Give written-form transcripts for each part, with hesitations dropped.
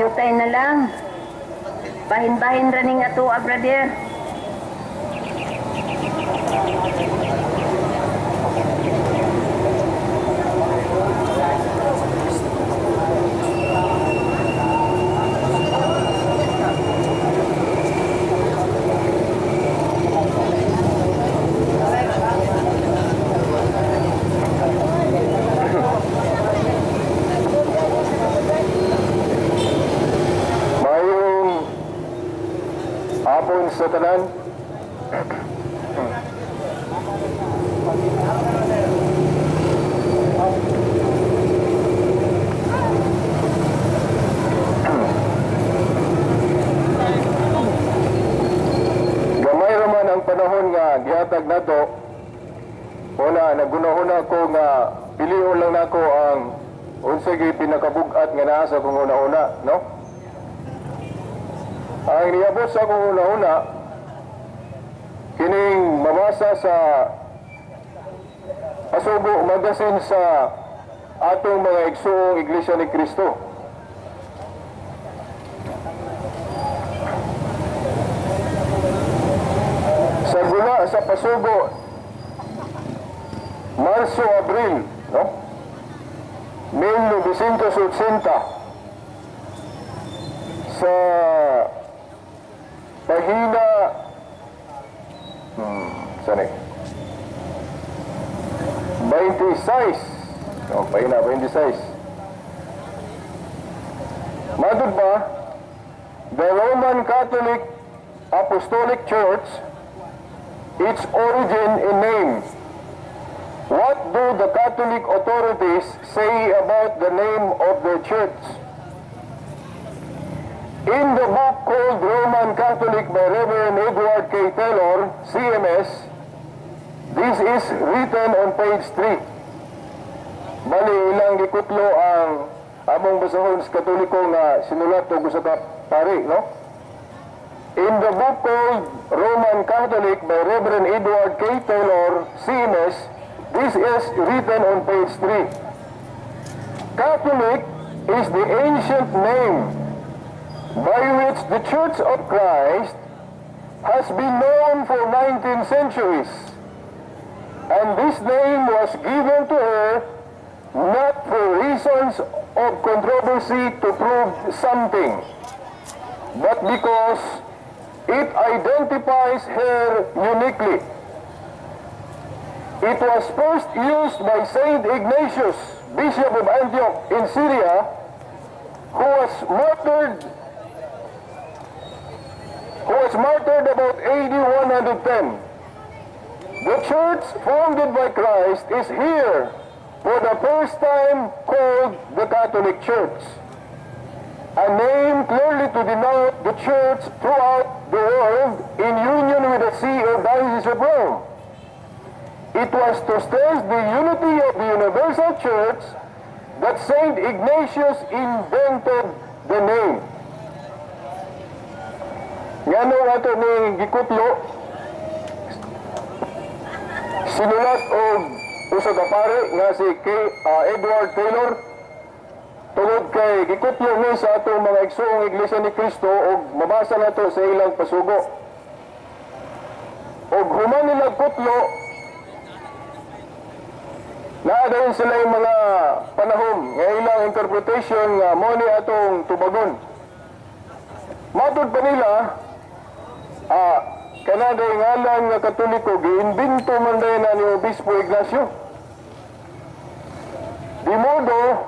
Yutay na lang. Bahin-bahin raning ato, brother. Sa tanan. Gamay raman ang panahon nga gihatag nato. Una, naguna-una ko nga pilion lang nako ang unsay pinakabug-at nga naa sa kong una-una, no? Ang niabot sa akong una-una, kining mabasa sa Pasubo Magazine sa atong mga igsoong Iglesia ni Cristo. Sa gula sa Pasubo, Marso-Abril, no? 1980, sa pahina sorry 26 pahina 26 madud ba the Roman Catholic Apostolic Church, its origin in name. What do the Catholic authorities say about the name of the church? In the book called Roman Catholic by Reverend Edward K. Taylor, CMS, this is written on page 3. Bali, ilang gikutlo ang among basahon sa Katoliko nga sinulat o gusto ka pari, no? In the book called Roman Catholic by Reverend Edward K. Taylor, CMS, this is written on page 3. Catholic is the ancient name by which the Church of Christ has been known for 19 centuries. And this name was given to her not for reasons of controversy to prove something, but because it identifies her uniquely. It was first used by Saint Ignatius, Bishop of Antioch in Syria, who was martyred about AD 110. The church founded by Christ is here for the first time called the Catholic Church, a name clearly to denote the church throughout the world in union with the See or Diocese of Rome. It was to stress the unity of the universal church that Saint Ignatius invented the name. Ngano ato ni gikutlo sinulat og usa ka pare nga si Edward Taylor tungod kay gikutlo ni sa atong mga igsoong Iglesia ni Cristo og mabasa nato sa ilang pasugo. Og human nila kutlo naadayon sila yung mga panahon nga ilang interpretation nga mo ni atong tubagon. Matod pa nila kanaday ngalan nga Katoliko giimbento man dayon na ni Obispo Ignacio. Di modo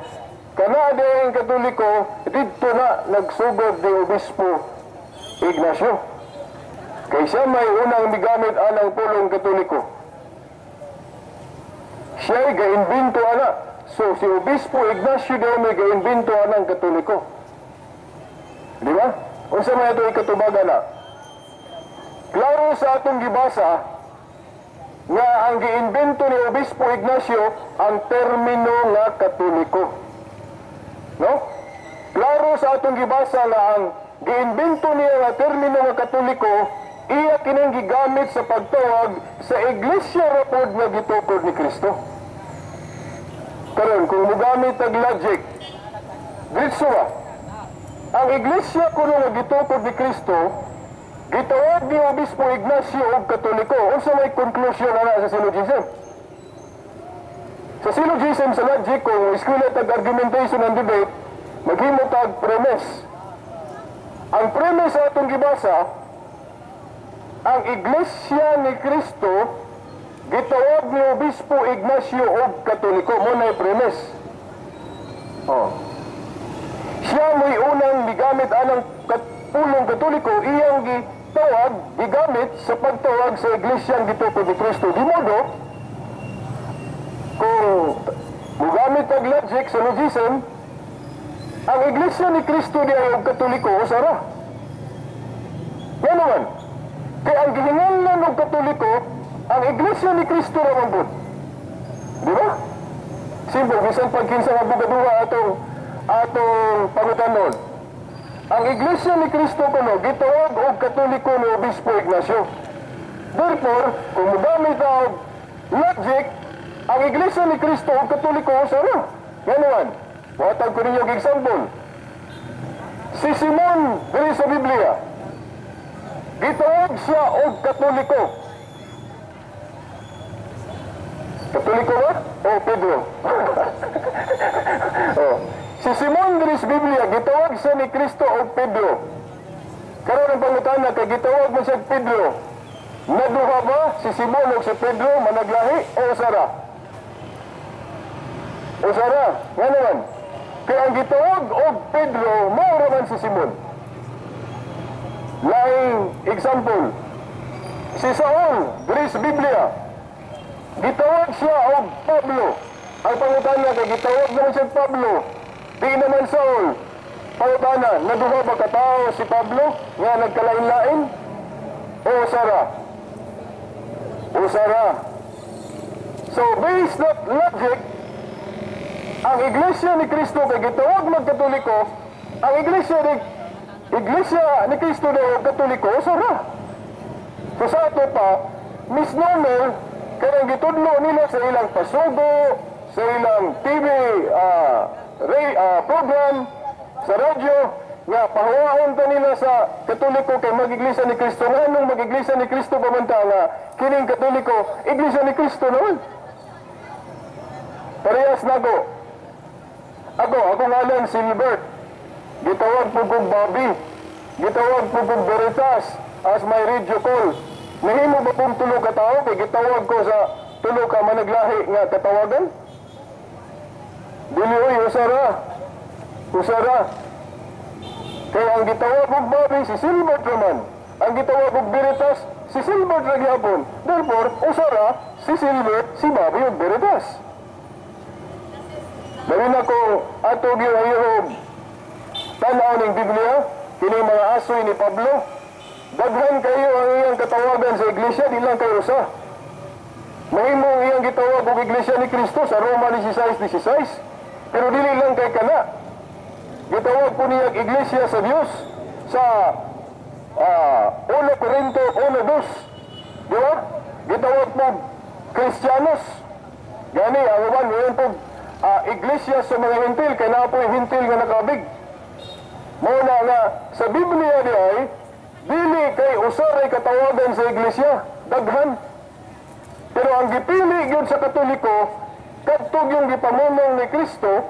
kanaday ang Katoliko didto na nagsugod ni Obispo Ignacio. Kay siya may unang migamit anang pulong Katoliko. Siya'y gaimbento ana. So si Obispo Ignacio daw may gaimbento anang Katoliko. Di ba? Unsa man ito ikatubagan na? Klaro sa atong gibasa nga ang giimbento ni Obispo Ignacio ang termino nga Katoliko. No? Klaro sa atong gibasa nga ang giimbento niya nga termino nga Katoliko iya kining gigamit sa pagtawag sa Iglesia rapod nga gitukod ni Kristo. Karon kung mugamit og logic, diretso ba? Ang iglesia kuno nga gitukod ni Kristo, gitawag ni Obispo Ignacio og Katoliko. Unsa may conclusion ana sa syllogism? Sa syllogism sa logic, kung eskwela tag argumentation and debate, maghimo tag premise. Ang premise sa atong gibasa, ang iglesia ni Kristo gitawag ni Obispo Ignacio og Katoliko. Mo na premise. Siya mo'y unang gigamit anang pulong Katoliko, iyang gitawag, gigamit sa pagtawag sa iglesyang gitukod ni Kristo. Di modo, kung mugamit ang logic sa logism, ang iglesia ni Kristo di ay og Katoliko, usara. Yan naman. Kaya ang gihinganlan og Katoliko, ang iglesia ni Kristo naman po. Di ba? Simple, bisan pagkinsa nga bugaduha atong pangutanon. Ang iglesia ni Kristo kuno gitawag og Katoliko ni Obispo Ignacio. Therefore, kung mugamit ang logic, ang iglesia ni Kristo og Katoliko usara. Ganuan. Watag ko ninyo example. Si Simon diri sa Biblia, gitawag siya og Katoliko. Katoliko ba? O Pedro? Si Simon diri sa Biblia, gitawag siya ni Kristo og Pedro. Karon ang pangutana kay gitawag mo siya Pedro. Naduha ba si Simon og si Pedro managlahi o usara? Usara, nga naman. Kaya ang gitawag og Pedro, mao man si Simon. Laing example, si Saul diri sa Biblia, gitawag siya og Pablo. Ang pangutana kay gitawag naman siya Pablo. Di naman Saul. Pangutana, naduha ba katao si Pablo nga nagkalain-lain? O usara? Usara. So based on logic, ang iglesia ni Kristo kay gitawag magkatoliko, ang iglesia ni Kristo daw katoliko, usara. So sa ato pa, misnomer, kaya gitudlo nila sa ilang pasugo, sa ilang TV program, sa radyo, nga pahuwaon ta nila sa Katoliko kay mag-iglesia ni Kristo. Nga nung mag-iglesia ni Kristo pamanta nga, kining Katoliko, iglesia ni Kristo naman. Parehas nago. Ako ngalan Silbert. Gitawag po kong Bobby. Gitawag po kong Veritas as my radio call. Nahimo ba pong tulo ka tao kay gitawag ko sa tulo ka managlahi nga katawagan? Dili oy, usara. Usara. Kaya ang gitawag kong Bobby si Silbert naman. Ang gitawag kong Veritas si Silbert lagi hapon. Therefore, usara si Silbert, si Bobby ug Veritas. Dali na ko ato gihayob tanaw ning Biblia, kining mga asoy ni Pablo. Daghan kayo ang iyang katawagan sa iglesia, di lang kayo usa. Mahimo ang iyang gitawag og iglesia ni Kristo sa Roma 16:16, pero dili lang kay kana. Gitawag po niya iglesia sa Dios sa 1 Corinto 1:2. Di ba? Gitawag po Kristiyanos. Gani, ang uban, ngayon po iglesia sa mga hintil, kaya na po yung hintil nga nakabig. Muna nga, sa Biblia di ay, dili kay usaray katawagan sa iglesia, daghan. Pero ang gipili yun sa Katoliko, kadtog yung gipamumong ni Kristo,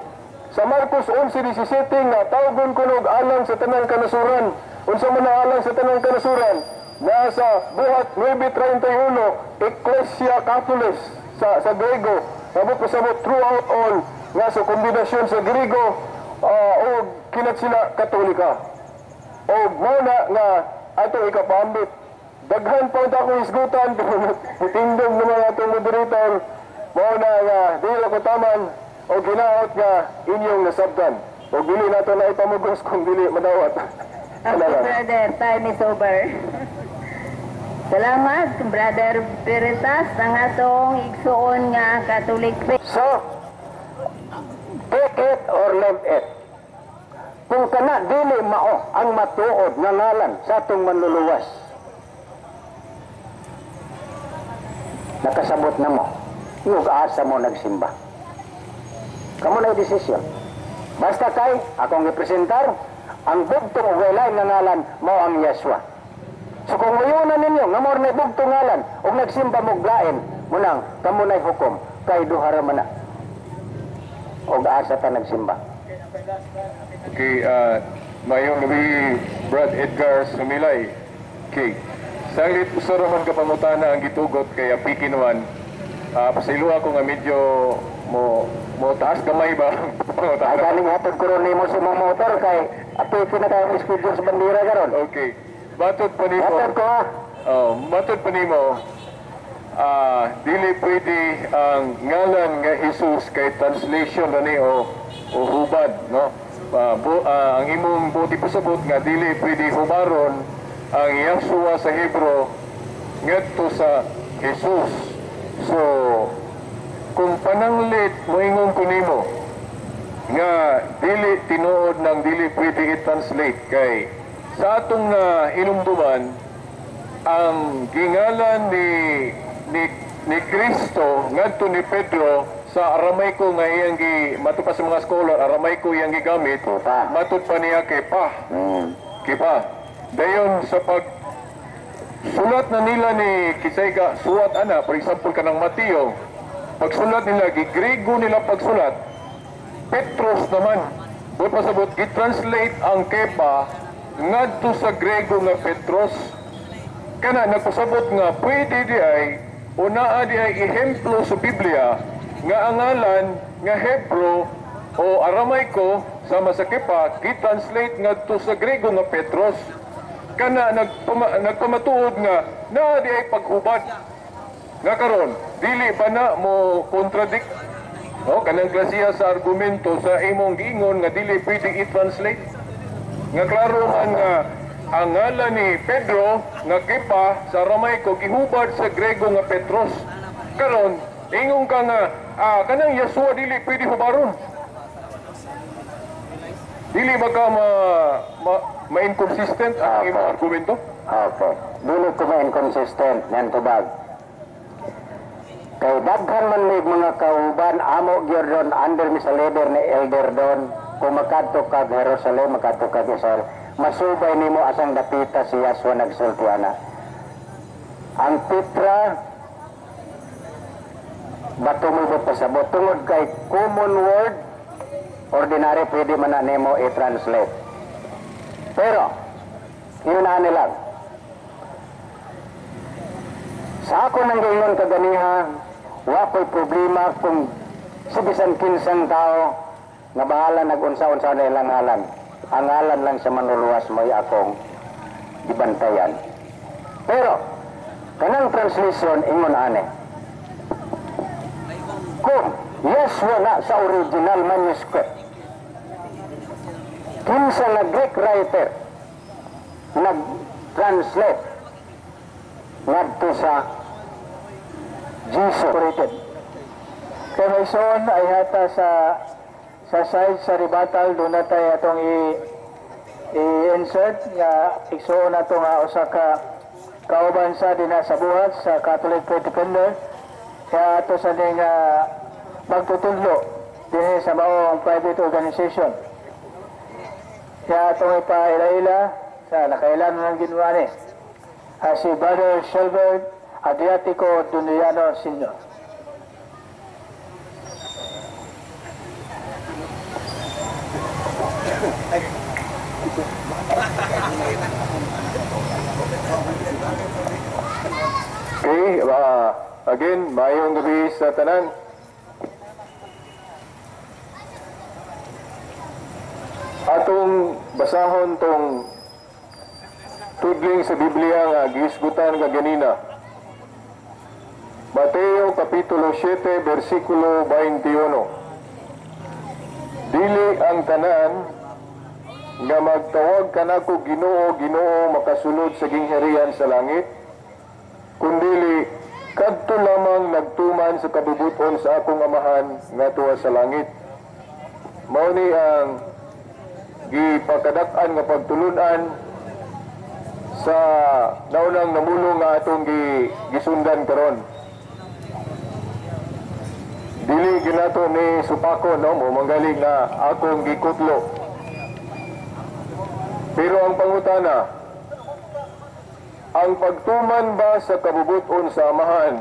sa Marcos 11:17 nga, tawgon kunog alang sa tanang kanasuran. Unsa man ang alang sa tanang kanasuran? Nasa buhat 9:31, Ecclesia Catholis sa Grego. Sabot pasabot throughout all nga sa kombinasyon sa Griego o kinat sila Katolika. O muna nga ato ikapaambit. Daghan pa unta akong isgutan, itindog ng mga atong moderator, muna nga dili ko taman o ginaot nga inyong nasabtan. O dili nato na ipamugos kung dili madawat. Okay, brother, time is over. Salamat, Brother Veritas, ang atong igsuon nga Catholic faith. So, take it or leave it. Kung kana dili mao ang matuod nga ngalan sa atong manluluwas, nakasabot na mo, yung asa mo nagsimba. Kamu na yung desisyon. Basta kay akong ipresentar ang bugtong ug lain nga ngalan mao ang Yeshua. So kung mayunan ninyo nga more na bugtong ngalan ug nagsimba mo lain, munang kamo nay hukom kay duha ra man na. Og asa ta nagsimba. Okay, mayong gabi, Brad Edgar Sumilay. Okay, saglit usaraman ka pangutana ang gitugot kay Pikinwan. Pasiluha ko nga medyo mo taas kamay ba? Ay galing hatod ko ron nimo sa mga motor kay apiki na tayo schedule sa bandera karon. Okay, batod pa nimo. Hatod ko ha. Matod pa nimo. Dili pwede ang ngalan nga Jesus kay translation ni o hubad, no? Ang imong buti pasabot nga dili pwede hubaron ang Yahshua sa Hebro ngadto sa Jesus. So kung pananglit moingon ko nimo nga dili tinuod ng dili pwede i-translate kay sa atong hinumduman ang gingalan ni Kristo ngadto ni Pedro sa Aramaico nga iyang matupa sa mga scholar, Aramaico iyang gigamit, matud pa niya kipa. Kipa. Dayon sa pag sulat na nila ni Kisayga, suwat ana, for example kanang Mateo, pagsulat nila, Griego nila pagsulat, Petros naman, buot pasabot, i-translate ang kepa ngadto sa Griego nga Petros. Kana nagpasabot nga pwede di ay unaa di ay ehemplo sa Biblia nga ang ngalan nga Hebro o Aramaico sama sa kepa gi-translate ngadto sa Griego nga Petros. Kana nagpamatuod nga naa di ay paghubad nga karon dili ba na mo contradict kanang klasiya sa argumento sa imong giingon nga dili pwede i-translate nga klaro man nga ang ngalan ni Pedro nga kipa sa Aramaico gihubad sa Griego nga Petros. Karon ingon ka nga kanang Yeshua dili pwede hubaron. Dili ba ka ma-inconsistent ang imong argumento? Okay. Dili ko ma-inconsistent yan tubag. Kay daghan man may mga kauban amo gyud under mi sa leader ni Elder Don kung makadto ka Jerusalem makadto ka Israel masubay nimo asang dapita si Yahshua nagsultiana. Ang Petra bato mo ba pasabot tungod kay common word ordinary pwede man na nimo i-translate. Pero yun na nila. Sa ako nang gayon kaganiha wako'y problema kung sa bisan kinsang tao nga bahala nag-unsa-unsa na ilang ngalan. Ang ngalan lang sa manluluwas mo'y akong ibantayan. Pero, kanang translation, ingon ane. Kung Yeshua na sa original manuscript, kinsa na Greek writer nag-translate ngadto sa Jesus. Kaya may soon ay hata sa side sa rebuttal doon na tayo itong i-insert nga igsuon na ito nga usa ka kauban sa din sa buhat sa Catholic Faith Defender kaya ito sa din magtutudlo din sa maong private organization kaya itong ipaila-ila sa nakailan ng ginawa ni si Brother Shelbert Adriatico Duniano Sr. Okay, again, mayong gabi sa tanan. Atong basahon tong tudling sa Biblia nga gihisgutan nga ganina. Mateo Kapitulo 7, versikulo 21. Dili ang tanan nga magtawag kanako Ginoo, Ginoo makasulod sa gingharian sa langit, kundili kadto lamang nagtuman sa kabubuton sa akong amahan nga tuwa sa langit. Mao ni ang gipakadak-an nga pagtulunan sa naunang namulong nga atong gisundan karon. Dili ginato ni supako no mo manggaling na akong gikutlo. Pero ang pangutana, ang pagtuman ba sa kabubuton sa amahan,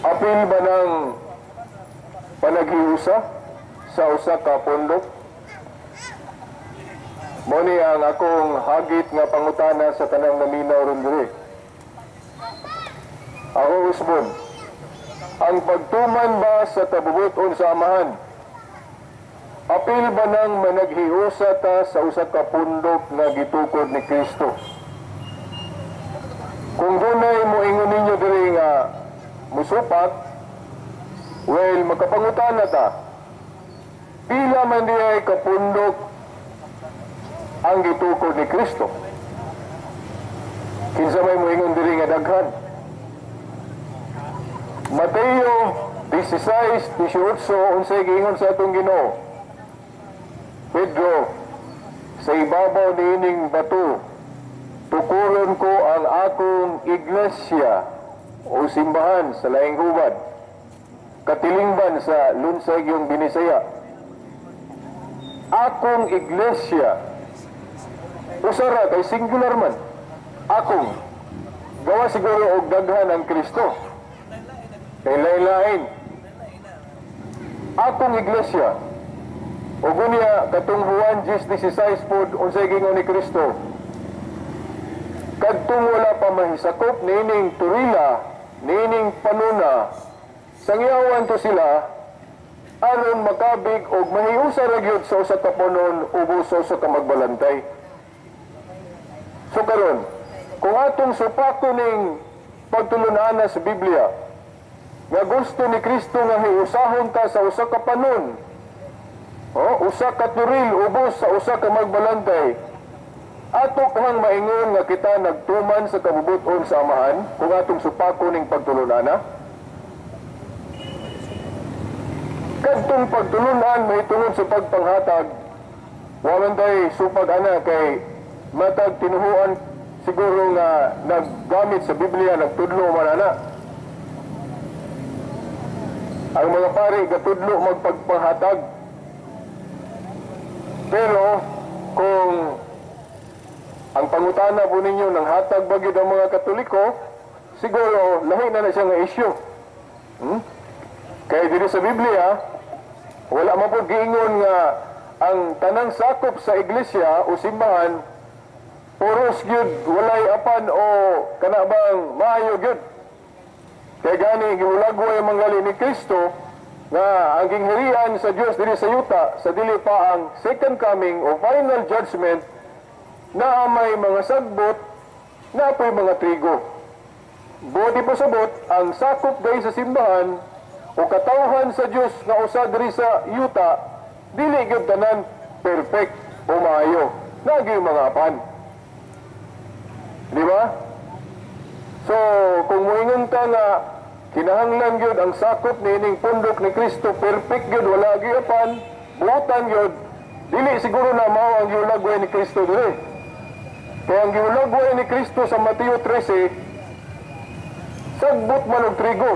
apil ba ng panaghiusa sa usa ka pundok? Moni ang akong hagit nga pangutana sa tanang naminaw ron diri. Ako usbon, ang pagtuman ba sa kabubuton sa amahan, apil ba nang managhiusa ta sa usa ka pundok nga gitukod ni Kristo? Kung dunay mo ingon ninyo diri nga musupat, well, makapangutana ta, pila man diay kapundok ang gitukod ni Kristo? Kinsa may moingon diri nga daghan? Mateo 16:18 unsay giingon sa atong Ginoo? Pedro, sa ibabaw niining bato, tukuron ko ang akong iglesia o simbahan sa laing hubad, katilingban sa lunsay yung Binisaya. Akong iglesia, usara kay singular man, akong, gawa siguro og daghan ang Kristo, kay lain-lain. Akong iglesia, o gunya katong Juan 10:16 pod unsay gingon ni Kristo, kadtong wala pa mahisakop niining turila, niining panuna, sangyawan to sila aron makabig og mahiusa ra gyud sa usa ka punon ubos sa usa ka magbalantay. So karon, kung atong supako ning pagtulunana sa Biblia nga gusto ni Kristo nga hiusahon ta sa usa ka panon, usa ka turil ubos sa usa ka magbalantay, ato kang maingon nga kita nagtuman sa kabubuton sa amahan kung atong supako ning pagtulunana. Kadtong pagtulunan may tungod sa pagpanghatag, waman tay supag ana kay matag tinuhuan siguro nga naggamit sa Biblia, nagtudlo man ana. Ang mga pari gatudlo magpagpanghatag. Pero kung ang pangutana po ninyo ng hatag bagid ang mga Katoliko, siguro lahi na siya nga issue. Kaya dito sa Biblia, wala man po giingon nga ang tanang sakop sa iglesia o simbahan puros gyud walay apan o kanabang maayo gyud. Kaya gani giulagway manggali ni Kristo nga ang ginghirian sa Dios diri sa yuta sa dili pa ang second coming o final judgment, na may mga sagbot, na apoy mga trigo. Bodi pasabot ang sakop dahil sa simbahan o katawhan sa Dios nga usa diri sa yuta, dili gyud tanan perfect o maayo, naging mga apan. Di ba? So kung moingon ta nga kinahanglan gyud ang sakop niining pundok ni Kristo perfect gyud, wala gyud apan, buotan gyud, dili siguro na mao ang giulagway ni Kristo diri. Kaya ang giulagway ni Kristo sa Mateo 13, sagbot man og trigo.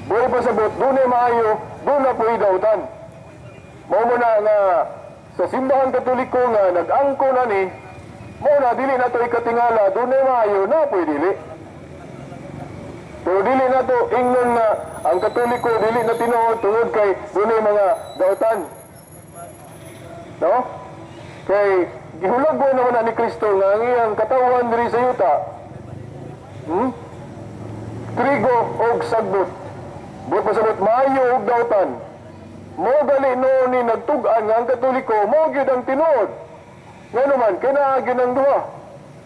Buhay pa sabot, dunay maayo, doon na po'y dautan. Mao mo na nga sa simbahan Katoliko nga nag-angko na ni, mao na dili na to ikatingala, dunay maayo, na po'y dili. Pero dili na to ingnon na ang Katoliko dili na tinuod tungod kay dunay mga dautan. No? Kay gihulagway naman na ni Kristo nga ang iyang katawan diri sa yuta. Trigo og sagbot. Buot pasabot maayo og dautan. Mo gali noon ni nagtug-an nga ang Katoliko mo gyud ang tinuod. Ngano man kinaagin ang duha.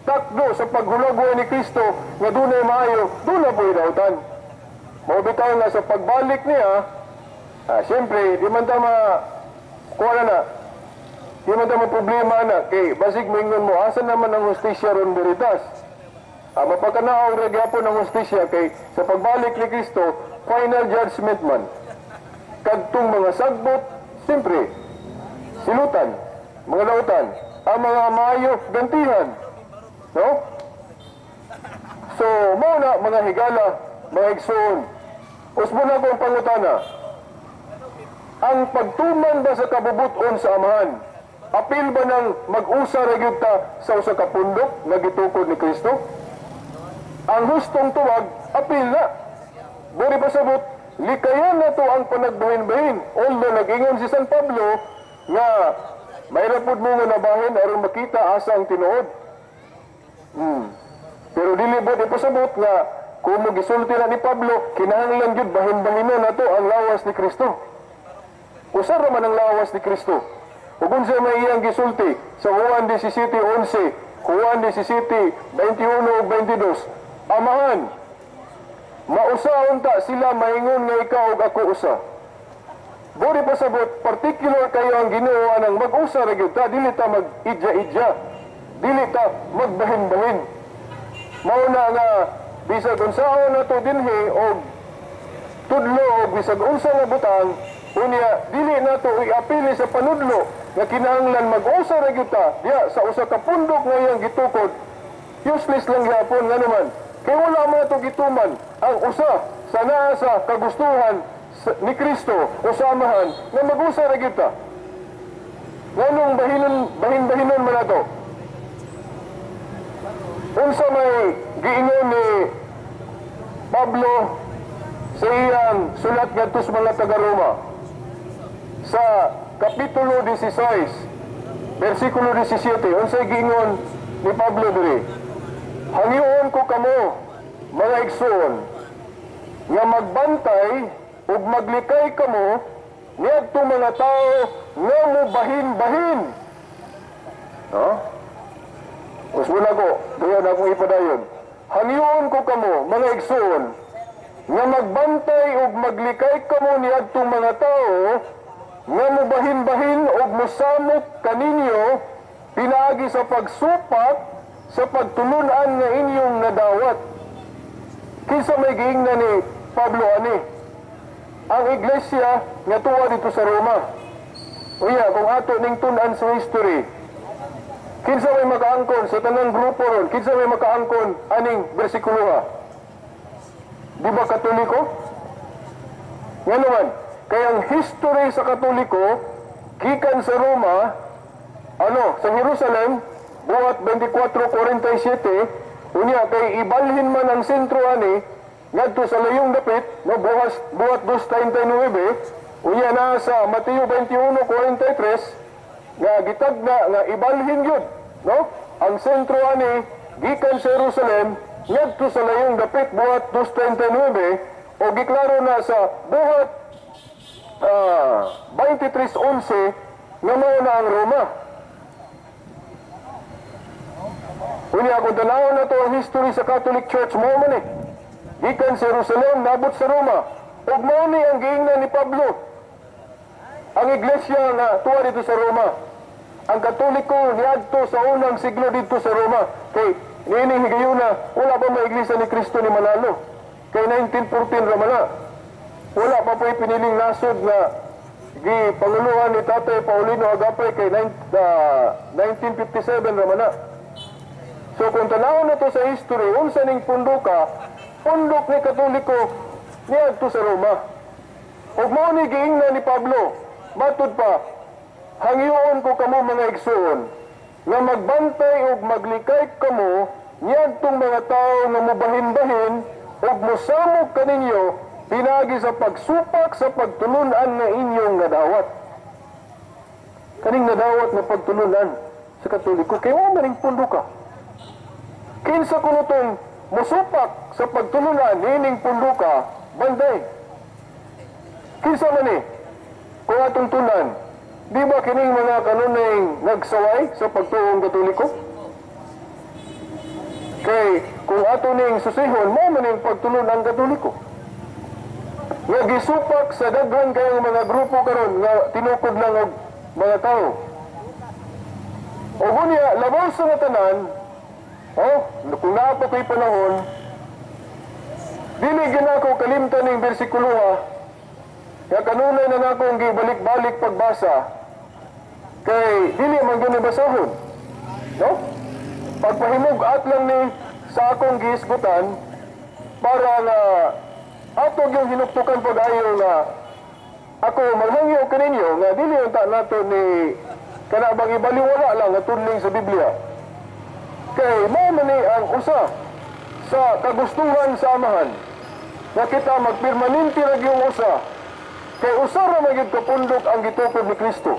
Takdo sa paghulagway ni Kristo nga dunay maayo, duna po'y dautan. Mao bitaw nga sa pagbalik niya, siyempre di man ta kuha na. Di man ta problema na kay basig moingon mo asa naman ang hustisya ron veritas. Mapagkanaaw ra gyapon ang hustisya kay sa pagbalik ni Kristo final judgment man. Kadtong mga sagbot, siyempre silutan, mga lautan, ang mga maayo gantihan. No? So, mao na mga higala, mga igsoon. Usbo na ko ang pangutana. Ang pagtuman ba sa kabubuton sa amahan, apil ba ng mag-usa ra gyud ta sa usa ka pundok nga gitukod ni Kristo? Ang hustong tuwag, apil na. Buri pasabot, likayan na to ang panagbahin-bahin. Although nag-ingon si San Pablo nga may rapod mo nga nabahin aron makita asa ang tinuod. Pero dili ba ipasabot nga kung magisulti na ni Pablo, kinahanglan gyud bahin-bahinon nato ang lawas ni Kristo. Usa ra man ang lawas ni Kristo. Ug unsa may iyang gisulti sa Juan 17:11, Juan 17:21 ug 22. Amahan, mausaon ta sila maingon nga ikaw ug ako usa. Buri pasabot, particular kayo ang Ginoo anang mag-usa ra gyud ta, dili ta mag-idya-idya, dili ta magbahin-bahin. Mao na nga bisag unsaon nato dinhi og tudlo og bisag unsa nga butang, unya dili nato iapili sa panudlo nga kinahanglan mag-usa ra gyud ta diya sa usa ka pundok nga iyang gitukod. Useless lang gyapon nga naman. Kaya wala man ito gituman ang usa sa naa sa kagustuhan ni Kristo o samahan na mag-usa ra gyud ta. Nganong bahin-bahinon man nato? Unsa may giingon ni Pablo sa iyang sulat ngadto sa mga taga-Roma sa kapitulo 16 versikulo 17, unsay giingon ni Pablo diri? Hangyoon ko kamo, mga igsoon, nga magbantay ug maglikay kamo niadtong mga tao nga mo bahin-bahin. No? Usbon ako, dayon akong ipadayon. Hangyoon ko kamo, mga igsoon, nga magbantay ug maglikay kamo niadtong mga tao nga mo bahin-bahin ug mosamot kaninyo pinaagi sa pagsupak sa pagtulunan nga inyong nadawat. Kinsa may giingnan ni Pablo ani? Ang iglesia nga tuwa dito sa Roma. Uya, kung ato ning tun-an sa history, kinsa may makaangkon sa tanang grupo ron, kinsa may makaangkon aning bersikulo ha? Di ba Katoliko? Nga naman, kaya ang history sa Katoliko, gikan sa Roma, sa Jerusalem, buhat 24:47, unya kay ibalhin man ang sentro ani ngadto sa layong dapit, no, buhat 2:39, unya na sa Mateo 21:43 nga gitagna nga ibalhin gyud, no, ang sentro ani gikan sa Jerusalem ngadto sa layong dapit buhat 2:39, o giklaro na sa buhat 23:11 nga mao na ang Roma. Unya kung tanawon na to ang history sa Catholic Church, mo man gikan sa Jerusalem nabot sa Roma, ug mao ni ang giingnan ni Pablo ang iglesia nga tuwa dito sa Roma. Ang Katoliko niadto sa unang siglo dito sa Roma, kay niining higayuna wala pa may iglesia ni Kristo ni manalo, kay 1914 ra man na. Wala pa po'y piniling nasod nga gipanguluhan ni Tatay Paulino Agapay kay 1957 ra man na. So kung tanawon na to sa history, unsa ning pundok ni Katoliko niadto sa Roma. Ug mao ni giingnan ni Pablo, matud pa, hangyoon ko kamo mga igsoon, nga magbantay ug maglikay kamo niadtong mga tao nga mobahin-bahin ug mosamok kaninyo pinagi sa pagsupak sa pagtulunan nga inyong nadawat. Kaning nadawat na pagtulunan sa Katoliko, kay mo maning pundok kinsa kuno tong musupak sa pagtulunan nining punduka banday. Kinsa man ni kung atong tunan, di ba kining mga kanunay nagsaway sa pagtuong Katoliko? Kay kung ato ning susihon, mo man ning pagtulunan Katoliko nga gisupak sa daghan kayong mga grupo karon nga tinukod lang og mga tao. O gunya labaw sa nga tanan, kung naapa ko'y panahon, dili ginako kalimtan ng bersikulo kaya kanunay na akong gibalik-balik pagbasa, kay dili man gani basahon, no? Pagpahimug-at lang ni sa akong gihisgutan para na atog yung hinuktukan pag-ayo nga ako maghangyo kaninyo nga dili unta nato ni kana bang ibaliwala lang nga tudling sa Biblia. Kay mao man ni ang usa sa kagustuhan sa amahan nga kita magpermanente ra gyud usa. Kay usa ra magyud kapundok ang gitukod ni Kristo.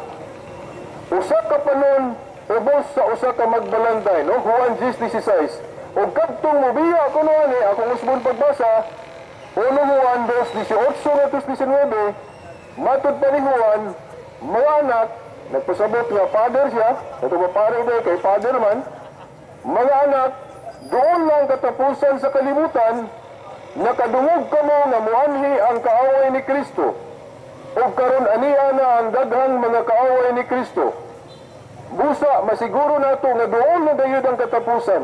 Usa ka panon ubos sa usa ka magbalantay, no? Juan 10:16. Ug kadtong mobiya kuno ani akong usbon pagbasa, 1 Juan 2:18-19, matud pa ni Juan, mga anak, nagpasabot nga father siya, ito ba pare ba kay father man, mga anak, doon lang katapusan sa kalibutan, nakadungog ka mo nga muanhi ang kaaway ni Kristo, o karon aniya na ang daghang mga kaaway ni Kristo. Busa, masiguro nato nga doon na gayud ang katapusan.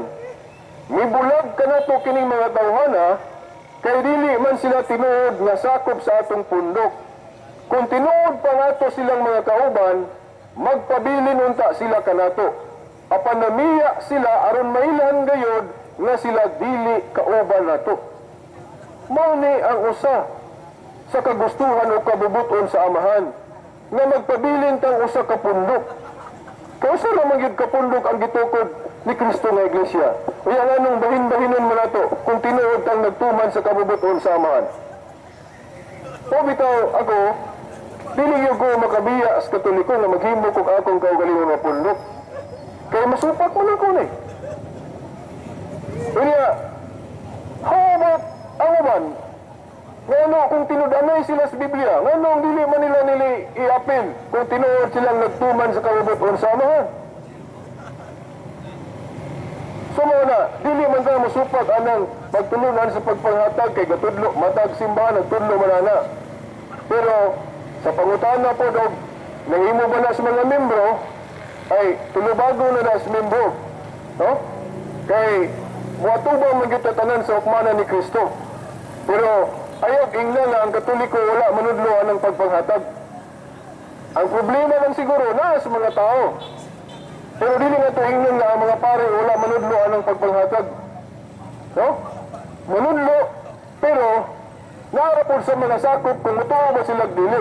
Mibulag ka nato kining mga tawhana, kay dili man sila tinuod nga sakop sa atong pundok. Kung tinuod pa nato silang mga kauban, magpabilin unta sila kanato. Apan namiya sila aron mailan gayod nga sila dili kauban nato. Mao ni ang usa sa kagustuhan o kabubuton sa amahan nga magpabilin tang usa ka pundok. Kaya usa ra man gyud ka pundok ang gitukod ni Kristo nga iglesia. Uya nganong bahin-bahinon man nato kung tinuod tang nagtuman sa kabubuton sa amahan. O bitaw ako, dili gyud ko makabiya as Katoliko na maghimo kog akong kaugalingon nga pundok. Kaya masupak man ako ni. Unya, how about ang uban? Ngano kung tinudanay sila sa Biblia, nganong dili man nila i-apil kung tinuod silang nagtuman sa kabubuton sa amahan? So na, dili man tayo masupak anang pagtulunan sa pagpanghatag kay gatudlo, matag simbahan, nagtudlo manana. Pero sa pangutana po daw, nangimo ba na sa mga membro, ay tulubago na na sa membro. No? Kay muatubang magitatanan sa hukmanan ni Kristo. Pero ayaw ingna nga ang Katoliko wala manudloan ng pagpanghatag. Ang problema lang siguro na sa mga tao. Pero dili nga ito ingnan nga ang mga pare wala manudloan ng pagpanghatag. No? Manudlo, pero naarapod sa mga sakop kung mutuwa ba sila dili.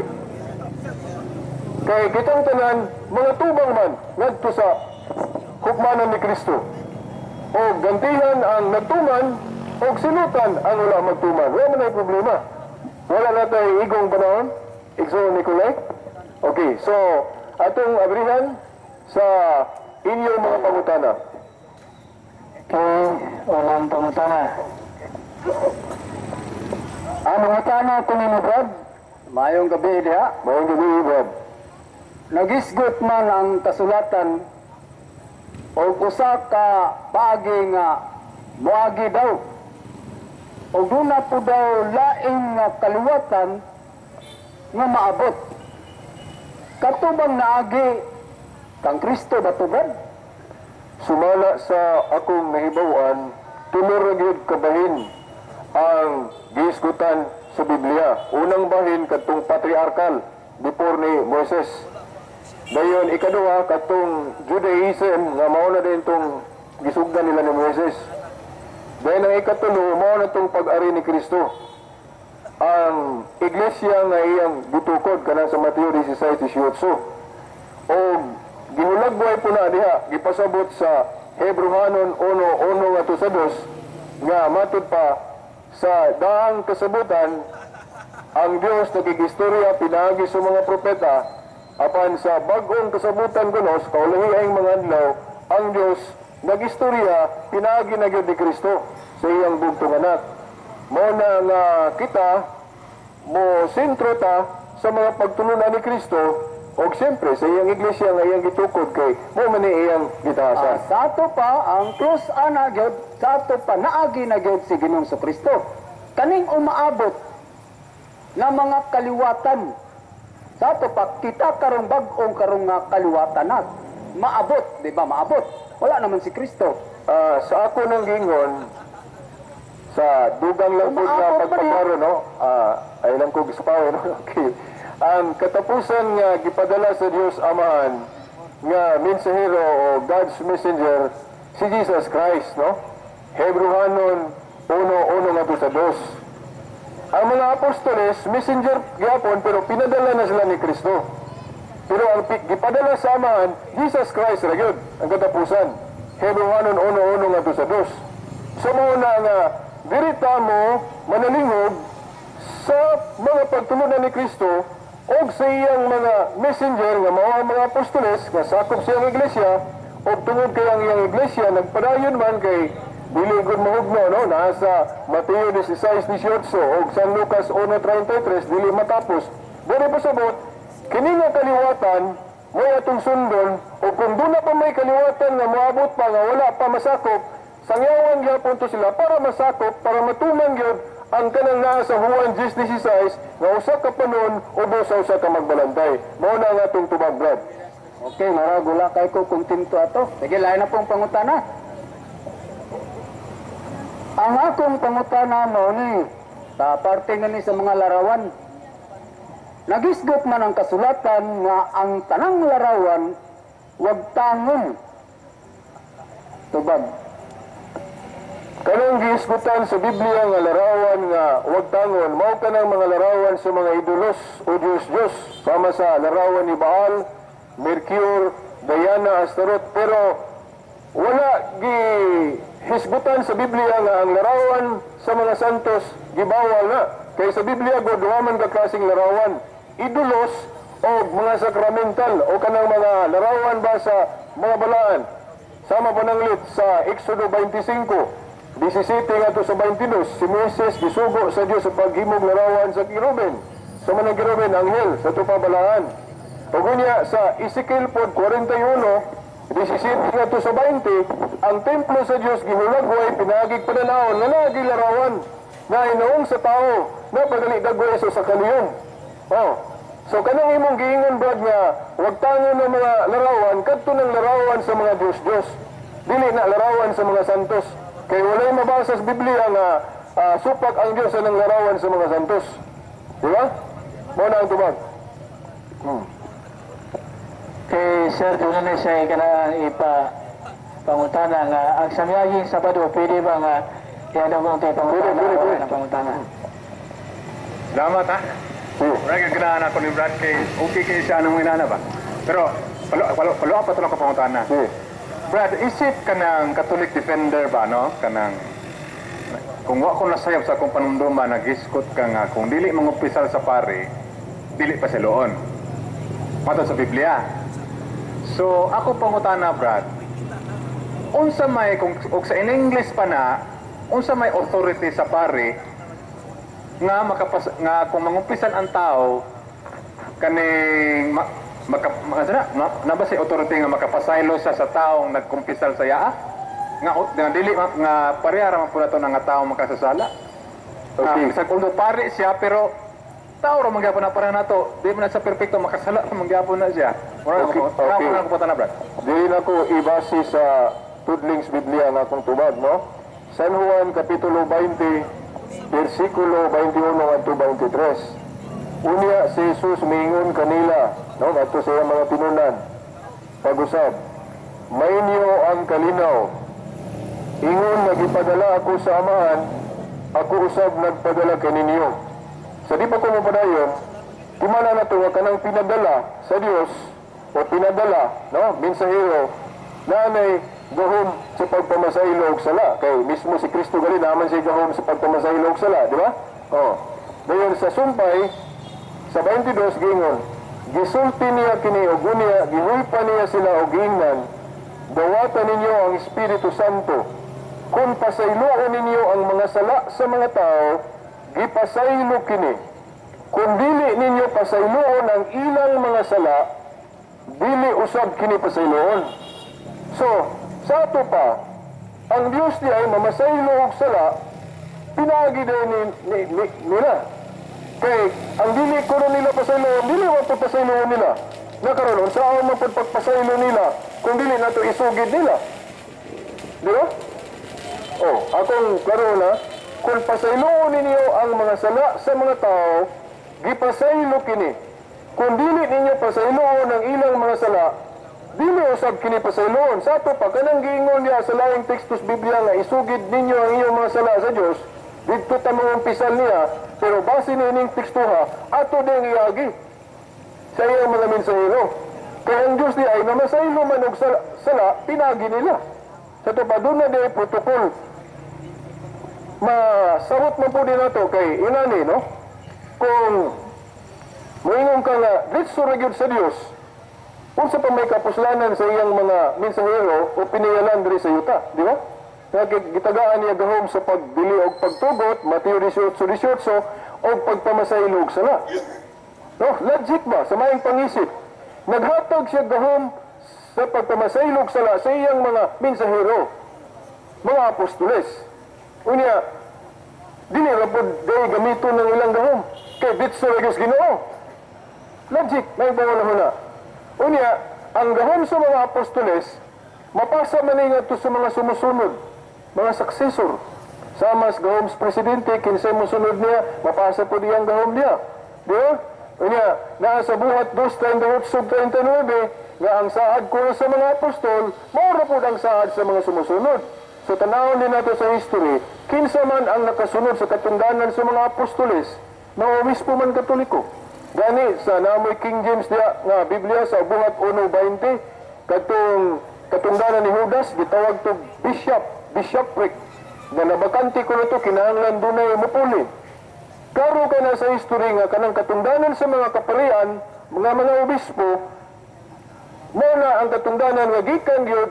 Kay kitang tanan, mga tubang man ngadto sa hukmanan ni Kristo. O gantihan ang nagtuman, o sinutan ang wala magtuman. Wala man ay problema. Wala na tayo igong panahon. Igso Nicolay. Okay, so atong abrihan sa inyong mga pangutana. Okay, walang pangutana. Ang pangutana ko ni Brad, mayong gabi diha. Mayong gabi, Brad. Nagisgot man ang kasulatan o usa ka paagi nga moagi daw o doon na po daw laing nga kaluwatan nga maabot. Katubang naagi kang Kristo ba tubad? Sumala sa akong nahibawan, tunor ra gyud kabahin ang giisgutan sa Biblia. Unang bahin katong patriarkal before ni Moses. Dayon ikaduha katong Judaism nga mao na din tong gisugdan nila ni Moses. Dahil ang ikatulo, mao na itong pag-ari ni Kristo. Ang iglesia nga iyang gitukod kana sa Mateo 16:18. O ginulagway po na diha, gipasabot sa Hebrehanon 1:1 nga to sa 2, nga matud pa sa daang kasabutan, ang Dios nagigistorya pinaagi sa mga propeta, apan sa bag-ong kasabutan kunos, kaulahiang mga adlaw, ang Dios nagistorya, pinaagi na gyud ni Kristo sa iyang bugtong anak. Mao na nga kita mo sentro ta sa mga pagtulunan ni Kristo o siyempre sa iyang iglesia nga iyang gitukod kay mo man ni iyang gitahasan. Sa ato pa ang krus ana gyud, sa ato pa naagi na gyud si Ginoong Kristo. Kaning umaabot na mga kaliwatan. Sa ato pa kita karong bag-ong karong nga kaliwatan na maabot, di ba? Maabot. Wala naman si Kristo. Sa ako nang gingon, sa dugang lang po sa pagpaparo, no? Ay lang ko gusto pa, no? Okay. Ang katapusan nga gipadala sa Dios Amahan nga mensahero o God's messenger si Jesus Christ, no? Hebrehanon 1:1 nga to sa 2. Ang mga apostoles, messenger gyapon pero pinadala na sila ni Kristo. Pero ang gipadala sa amahan, Jesus Christ ra gyud ang katapusan. Hebuhanon uno-uno nga to sa dos. So muna nga dirita mo manalingog sa mga pagtulunan ni Kristo o sa iyang mga messenger nga mga apostoles nga sakop sa iyang iglesia o tungod kay ang iyang iglesia nagpadayon man kay dili gud mahugno no nasa Mateo 16:18 o San Lucas 1:33 dili matapos. Dili pasabot kini nga kaliwatan mo atong sundon o kung doon na pa may kaliwatan nga moabot pa nga wala pa masakop sangyawan gyapon to sila para masakop para matuman gyud ang kanang naa sa Juan 10:16 nga usa ka panon ubos sa usa ka magbalantay. Mao na nga atong tubag, Brad. Okay, maragula kay ko kontento ato. Sige, lain na pong pangutana. Ang akong pangutana no ni sa parte nga ni sa mga larawan. Nagisgot man ang kasulatan nga ang tanang larawan wag tangon. Tubag. Kanang giisgutan sa Biblia nga larawan nga wag tangon mao kanang mga larawan sa mga idolos o Diyos sama sa larawan ni Baal, Mercure, Diana, Astaroth, pero wala gihisgutan sa Biblia nga ang larawan sa mga santos gibawal na. Kay sa Biblia god man ka klaseng larawan, idolos o mga sakramental o kanang mga larawan ba sa mga balaan. Sama pananglit sa Exodo 25 17 ngadto sa 22, si Moises gisugo sa Dios sa paghimog larawan sa Kiruben. Sa manang Kiruben anghel sa tupabalaan. Pagunya sa Ezekiel pod 41, 17 ngadto sa 20, ang templo sa Dios gihulagway pinagig pananawon nga nagi larawan na inaong sa tao na pagali dagway sa kaliyon. Oh. So kanang imong giingon brad nga wag tangon ng mga larawan kadto ng larawan sa mga Diyos. Dili na larawan sa mga santos. Kaya walay mabasa sa Biblia nga supak ang Diyos sa larawan sa mga santos. Di ba? Muna ang tubag. Kay Sir Junone siya kana pangutana nga ang samyaging Sabado pwede ba nga yan ang mga pangutana Pwede. na pangutana. Salamat ha. Murag yung ganahan ako ni Brad kay okay kay siya anong inana ba? Pero palo pa tulong ka pangutana. Brad, isip ka ng Catholic defender ba, no? Kanang kung wa ko nasayap sa akong panumduma, nag-iskot ka nga, kung dili mangupisal sa pare, dili pa siloon. Matod sa Biblia. So, ako pangutana, Brad, unsa may, kung sa in English pa na, unsa may authority sa pare, nga kung mangumpisan ang tao, kaning ba si authority nga makapasaylo sa taong nagkumpisal sa yaa nga dili nga pareha ra man pud ato nga taong makasasala. Okay. Sa kundo pare siya pero tao ra magyapon na para nato di man sa perpekto makasala magyapon na siya. Okay. Ko na Brad. Dili na ko ibase sa tudlings Biblia nga akong tubag, no? San Juan kapitulo 20 versikulo 21 at 23. Unya si Jesus mingon kanila, no, ato sa mga pinunan. Pag-usab, mainyo ang kalinaw. Ingon nagipadala ako sa amahan, ako usab nagpadala kaninyo. Sa di pa ko mapadayon, kumana na ito nga kanang pinadala sa Dios o pinadala, no, mensahero, nanay gahom sa pagpamasahilog sala. Kay mismo si Kristo gali naman siya gahom sa pagpamasahilog sala, di ba? Oh. Dayon sa sumpay, sa 22 gingon, gisulti niya kini og unya, gihulpa niya sila og giingnan, dawatan ninyo ang Espiritu Santo. Kung pasayloon ninyo ang mga sala sa mga tao, gipasaylo kini. Kung dili ninyo pasayloon ang ilang mga sala, dili usab kini pasayloon. So, sa ato pa, ang Dios di ay mamasaylo og sala, pinagi din nila. Kay ang dili ko nila pasaylo, dili mo pagpasaylo nila. Nakaroon, saan mo pagpasaylo nila kung dili na ito isugid nila. Di ba? Oh, akong karoon na, kung pasayloon ninyo ang mga sala sa mga tao, gipasaylo kini. Kung dili ninyo pasayloon ang ilang mga sala, dili usab kini pasayloon. Sa ato pa, kanang giingon niya sa laing tekstos Biblia nga isugid ninyo ang iyong mga sala sa Diyos, dito tamang umpisal niya, pero base nining tekstuha, ato ding iagi. sa iyang mga mensahero. Kaya ang Diyos di ay namasaylo man og sala, pinagi nila. Sa ito pa, doon na di protocol. Masabot man po din nato kay inani, no? Kung moingon ka nga, ditso ra gyud sa Dios, unsa pa may kapuslanan sa iyang mga mensahero o piniyalan diri sa yuta, di ba? Gitagaan niya gahom sa pagdili og pagtugot, Mateo 18:18, og pagpamasaylog sala. No, logic ba sa maayong pangisip? Naghatag siya gahom sa pagpamasaylog sala sa iyang mga mensahero, mga apostoles. Unya, dili ra pud day gamiton ng ilang gahom kay ditso ra gyud Ginoo. Logic, may pangunahuna. Unya, ang gahom sa mga apostoles, mapasa man nga to sa mga sumusunod, mga successor. Sama sa gahom sa presidente, kinsay musunod niya, mapasa po diyang gahom niya. Di ba? Unya, naa sa buhat 2:38-39, nga ang saad ko sa mga apostol, maura po ang saad sa mga sumusunod. So tanawon din nato sa history, kinsa man ang nakasunod sa katungdanan sa mga apostoles, na obispo man katoliko. Gani sa namoy King James dia nga Biblia sa buhat 1:20, katungdanan ni Judas gitawag to bishopric. Na nabakante ko nito kinahanglan dunay mupuli. Karo ka na sa history nga kanang katungdanan sa mga kaparian, mga obispo, mo na ang katungdanan nga gikan gyud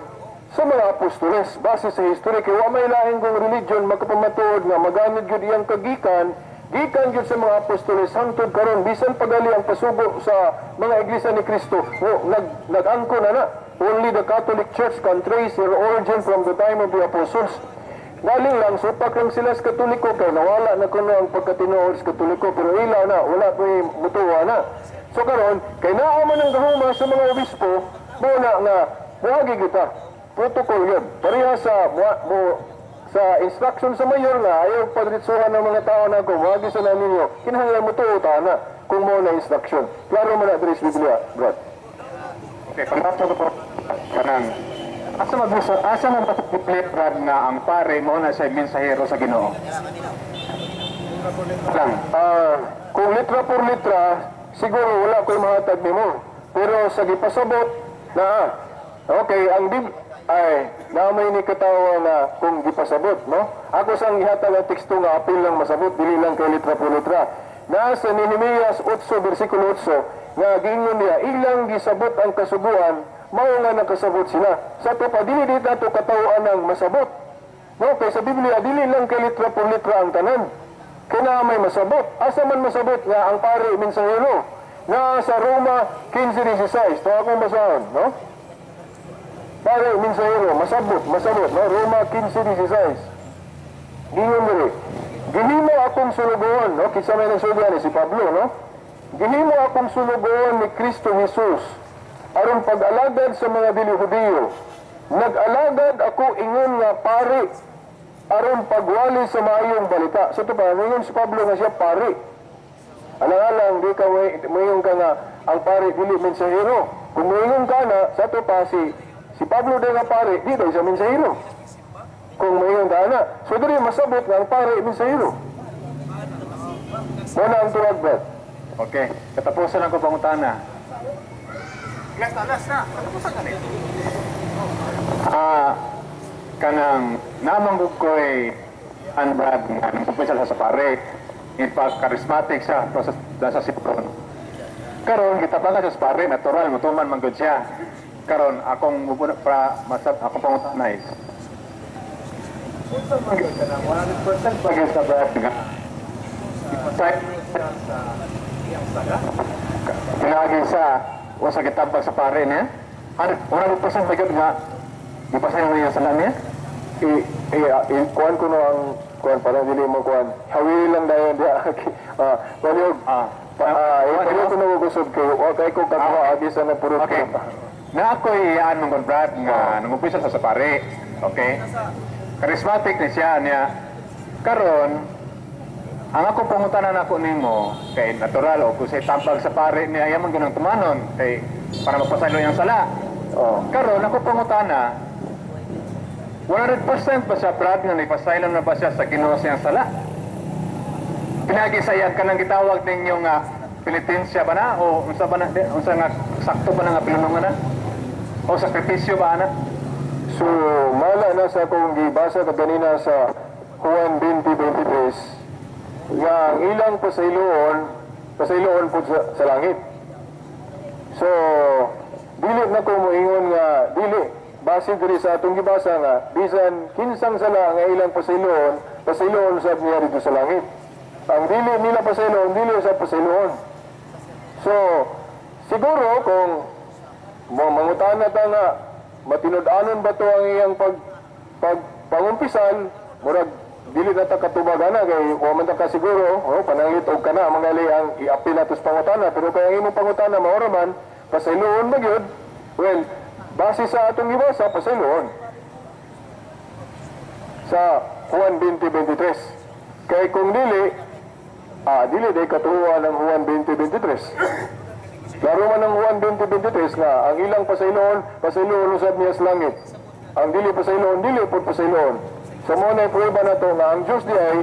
sa mga apostoles base sa history kay wa may laing kong religion magkapamatuod nga magamit gyud iyang kagikan gikan gyud sa mga apostoles hangtod karon bisan pagali ang pasubo sa mga iglesia ni Kristo. Nag-angko na. Only the Catholic Church can trace their origin from the time of the apostles. Galing lang, supak lang sila sa Katoliko kay nawala na kuno ang pagkatinuod sa Katoliko pero ilaw na, wala po yung mutuwa na. So karon kay naaman ang gahuma sa mga obispo, muna nga, buhagi kita, protocol yun. Pareha sa instruction sa mayor na ayaw padritsuhan ng mga tao na kung buhagi sa namin nyo, kinahanglan mutuwa na kung mo na instruction. Klaro mo na Dres Biblia, Brad. Okay, pagkatapos ko po, kanang, asa mag-declare Brad na ang pare mo na siya mensahero sa Ginoo? Lang, kung litra por litra, siguro wala ko'y mahatag nimo. Pero sa gipasabot na, okay, ang ay, namay ni katawa na kung gipasabot, no? Ako sang ihatag ang teksto nga apil lang masabot, dili lang kay litra por litra. Nasa Nehemias 8, versikulo 8, nga gingon niya, ilang gisabot ang kasubuan, mao nga nakasabot sila. Sa to pa, dili dito ito katawaan ng masabot. No, kay sa Biblia, dili lang kay litra por litra ang tanan. Kaya may masabot. Asa man masabot nga ang pare mensahero. Nga sa Roma 15:16. Ito akong basahan, no? Pare mensahero, masabot, no? Roma 15:16. Gingon diri. Gihimo akong sulugoon, no? Kinsa may nagsulyan ni si Pablo, no? Gihimo akong sulugoon ni Kristo Jesus aron pag-alagad sa mga dili Hudiyo. Nag-alagad ako ingon nga pare aron pagwali sa maayong balita. So ito pa, ngayon si Pablo nga siya pare. Alang-alang, di ka mayroon ka nga ang pare dili mensahero. Kung mayroon ka na, sa ito pa si Pablo din nga pare, di daw siya mensahero. Kung mayroon ka na. So dili masabot nga ang pare mensahero. Muna ang tuwag, Brad. Okay, katapusan ang kupangutana. Kanang namang ko'y Brad nga nagpupisal sa pare ipag-charismatic siya sa sipron. Karon kita pa nga sa pare natural mutuman man gud siya. Karon akong akong pangutanay. Unsa man gud kanang 100% pag sa Brad nga. Ipasay sa iyang saga. Pinagi sa wasa kitambag sa pare niya. 100% pagod nga ipasay mo niya sa niya. Kuhan ko no ang kuhan parang dili mo kuhan. Hawili lang dayon dia. Paliog. Paliog ko na gusod kay ko katuwa agi sa napurot. Okay. Na ako'y mong Brad nga nung-umpisa sa pare. Okay? Charismatic ni siya niya. Karon ang ako pangutanan ako nimo kay natural o kung say tambag sa pare niya yaman ganang tumanon kay para mapasaylo yang sala. Karon ako pangutana 100% ba siya Brad nga nipasaylo na ba siya sa Ginoo siyang sala? Pinagisayag ka nang gitawag ninyo nga penitensya ba na o unsa ba na unsa nga sakto ba na nga pinulungan na o sakripisyo ba na? So, mala na sa akong gibasa kaganina sa Juan 20:23 nga ang ilang pasayloon po sa langit. So, dili na ko moingon nga dili base diri sa atong gibasa nga bisan kinsang sala nga ilang pasayloon sa niya dito sa langit. Ang dili nila pasayloon dili sa pasayloon. So, siguro kung mangutana ta nga matinud-anon ba to ang iyang pangumpisan, murag dili na ta katubagana kay wa man ta ka siguro, pananglit og kana mangali ang i-apil natos pangutana, pero kay ang imong pangutana maura man pasayloon ba gyud? Well, base sa atong gibasa pasayloon. Sa Juan 20:23. Kay kung dili day katuwa ng Juan 20:23. Laro man ang Juan 20:23 nga ang ilang pasayloon usab niya sa langit. Ang dili pasayloon, dili pud pasayloon. So mo na prueba na to nga ang Dios di ay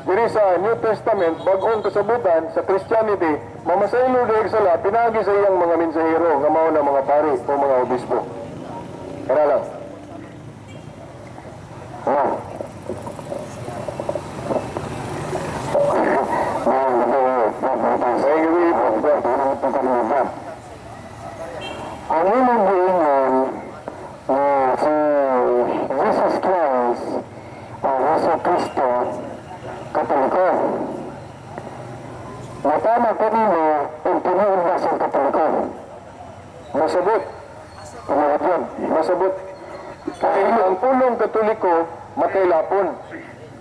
diri sa New Testament bag-ong kasabutan sa Christianity mamasaylo diri sala pinagi sa iyang mga mensahero nga mao na mga pari o mga obispo. Kaya lang. Ang imong giingon si Jesus Christ o Jesu Cristo Katoliko. Matama ko nimo ang tinuod ba sa Katoliko? Masabot. Masabot. Kaya ang pulong Katoliko makailapon.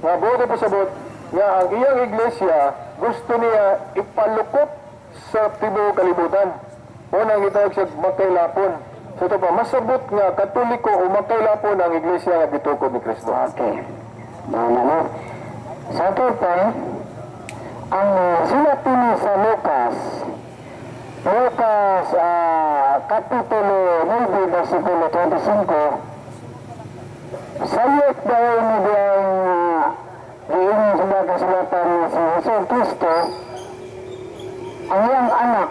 Nga buo pasabot nga ang iyang iglesia gusto niya ipalukop sa tibuok kalibutan. Unang gitawag siya makailapon. So ito pa, masabot nga Katoliko o makailapon ang iglesia nga gitukod ni Kristo. Okay. Sa ito pa, ang sulat ini sa Lucas Kapitulo 9, versikulo 25, sayot daw ni diyang giingin sa kasulatan ni si Jesus Cristo, ang iyang anak,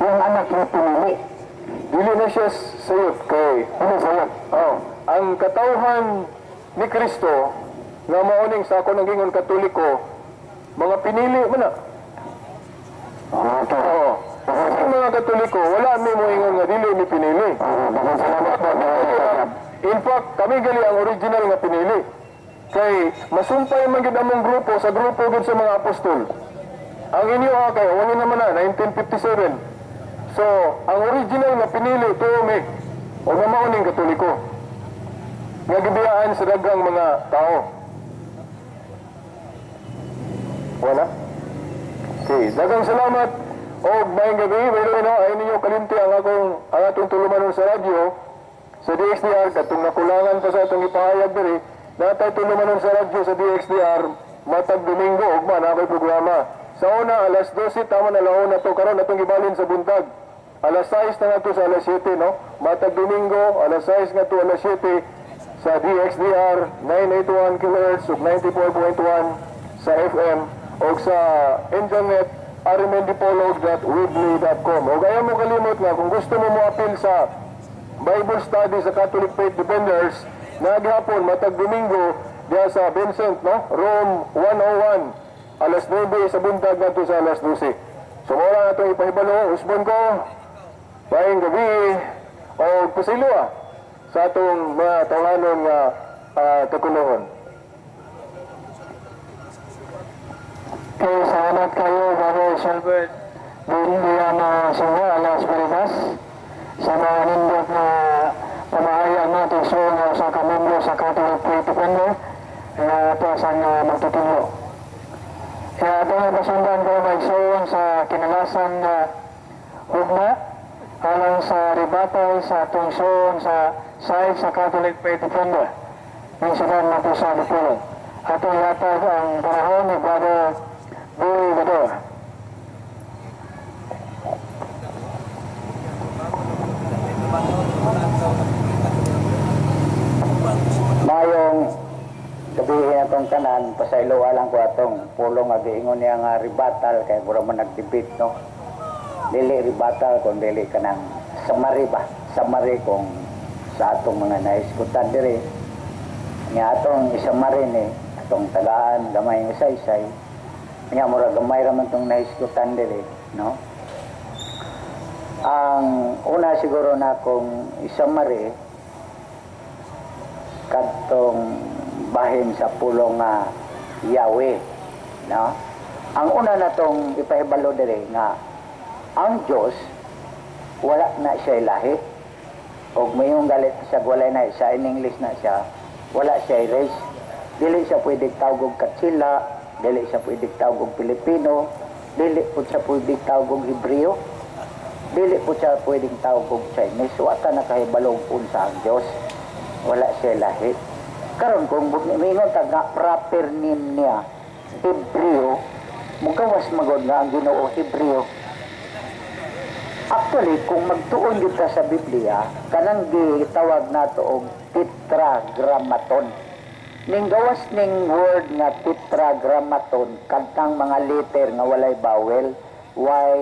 yung anak na pinili. Dili na siya sayot kay. Ano sayot? Ang katauhan ni Kristo nga mauning sa ako ng gingon Katoliko, mga pinili man na. Ang mga Katoliko, wala mi mo ingon nga dili mi pinili. In fact, kami gali ang original nga pinili. Kay masumpay man gid among grupo sa grupo gid sa mga apostol. Ang inyo kay wala naman na 1957. So, ang original nga pinili tuo mi o nga mauning Katoliko. Nga gibiyaan sa daghang mga tao. Wala. Okay, daghang salamat o maayong gabi. Pero ay ninyo kalimti ang atong tulumanon sa radyo sa DXDR katong nakulangan pa sa atong ipahayag diri. Natay tulumanon sa radyo sa DXDR matag Domingo ugma na may programa. Sa una alas 12 tama na laon na to karon atong gibalin sa buntag. Alas 6 na nga to sa alas 7 no. Matag Domingo alas 6 nga to alas 7 sa DXDR 981 kHz ug 94.1 sa FM o sa internet armendipolog.weebly.com. O kaya mo kalimot nga kung gusto mo mo-appeal sa Bible Study sa Catholic Faith Defenders na gihapon matag Domingo diya sa Vincent no Rome 101 alas 9 sa buntag ngadto sa alas 12. So mora natong ipahibalo usbon ko maayong gabi o pasilua sa atong mga tawhanon nga kakuloon. Kaya salamat kayo, Brother Shelbert Buriano Singa, Alas Veritas, sa mga nindot na pamahayag natin sa kamembro sa Catholic Faith Defender na ito sa magtutulo. Kaya ito nga basundan ko magsuon sa kinalasan na hugna alang sa ribatay sa tungsoon sa side sa Catholic Faith Defender. Minsan na po sa Dipulog. Atong yatag ang panahon ni Brother Boy Bador. Mayong gabi na atong tanan pasaylo lang ko atong pulong nga giingon niya nga rebuttal kay mura man nagdebate no. Dili rebuttal kung dili kanang summary ba? Summary kung sa atong mga naiskutan diri. Nga atong isummary ni atong tagaan gamay nga saysay. Nga mura gamay ra man tong naiskutan diri, no? Ang una siguro na kung isummary kadtong bahin sa pulong nga Yahweh, no? Ang una na tong ipahibalo diri nga ang Dios wala na siya lahi og mayong galit sa walay na sa in English na siya wala siya race, dili siya pwedeng tawag og Katsila, dili siya pwedeng tawag og Pilipino, dili po siya pwedeng tawag og Hebreo, dili po siya pwedeng tawag og Chinese. Wata na kahibalong unsa ang Dios, wala siya lahi. Karon kung mingon ta nga proper name niya Hebreo, mugawas magod nga ang Ginoo Hebreo. Actually, kung magtuon gyud ta sa Biblia, kanang gitawag nato og tetragrammaton. Ning gawas ning word nga tetragrammaton kadtang mga letter nga walay vowel, Y,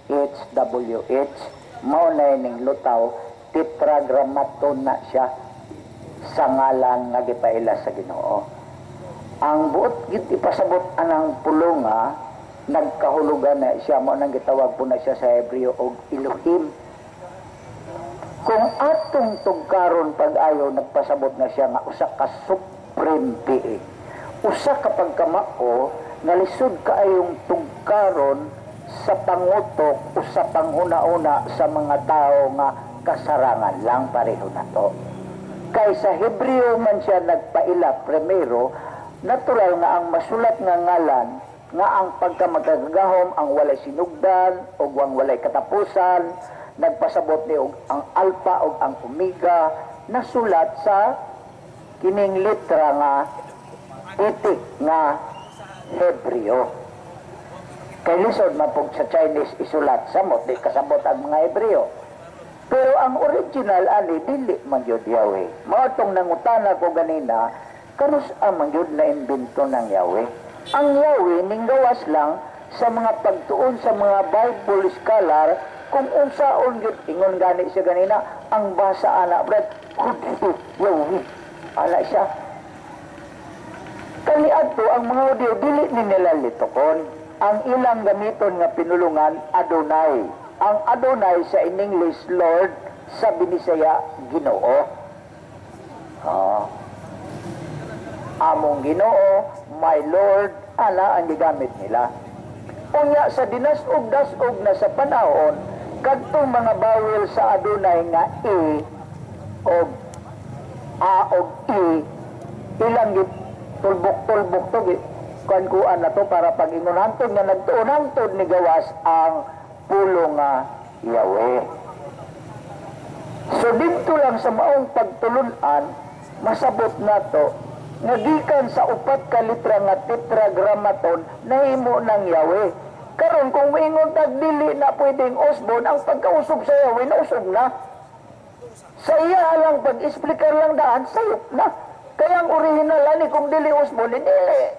H, W, H, mao na ning lutaw, tetragrammaton na siya sa ngalan nga gipaila sa Ginoo. Ang buot gid ipasabot anang pulonga nagkahulugan na siya, mo nang gitawag po na siya sa Hebreo og Elohim. Kung atong tugkaron pag-ayo nagpasabot na siya nga usa ka supreme being, usa ka pagkamao nga lisod kaayong tugkaron sa pangutok o sa panghuna-una sa mga tao nga kasarangan lang pareho na to. Kay sa Hebreo man siya nagpaila primero, natural nga ang masulat nga ngalan nga ang pagkamagagahom ang walay sinugdan o ang walay katapusan, nagpasabot ni ang alpha o ang omega, nasulat sa kining litra nga itik nga Hebreo. Kay lisod man po sa Chinese isulat samot, di kasabot ang mga Hebreo. Pero ang original ani dili man gyud Yahweh. Mao tong nangutana ko ganina, kanus man gyud na imbento ng Yahweh. Ang Yahweh ning gawas lang sa mga pagtuon sa mga Bible scholar kung unsaon gyud ingon gani siya ganina ang basa ana brad Yahweh ala siya. Kani adto ang mga Hudyo dili ni nila litokon. Ang ilang gamiton nga pinulungan Adonai. Ang Adonai sa in English Lord, sa Binisaya Ginoo. Among Ginoo, my Lord, ala ang gigamit nila. Unya sa dinasog-dasog na sa panahon, kadtong mga bawel sa Adonai nga E o A o E, ilang tulbok-tulbok to, kuan na to para pag-ingunantod nga nagtuunantod ni gawas ang pulo nga Yahweh. So dito lang sa maong pagtulunan, masabot na to, nga gikan sa upat ka litra nga tetragrammaton nahimo ng Yahweh. Karon kung maingon tag dili na pwedeng usbon, ang pagkausog sa Yahweh nausog na. Sa iya lang pag-explicar lang daan, sayop na. Kaya ang original ani kung dili usbon, dili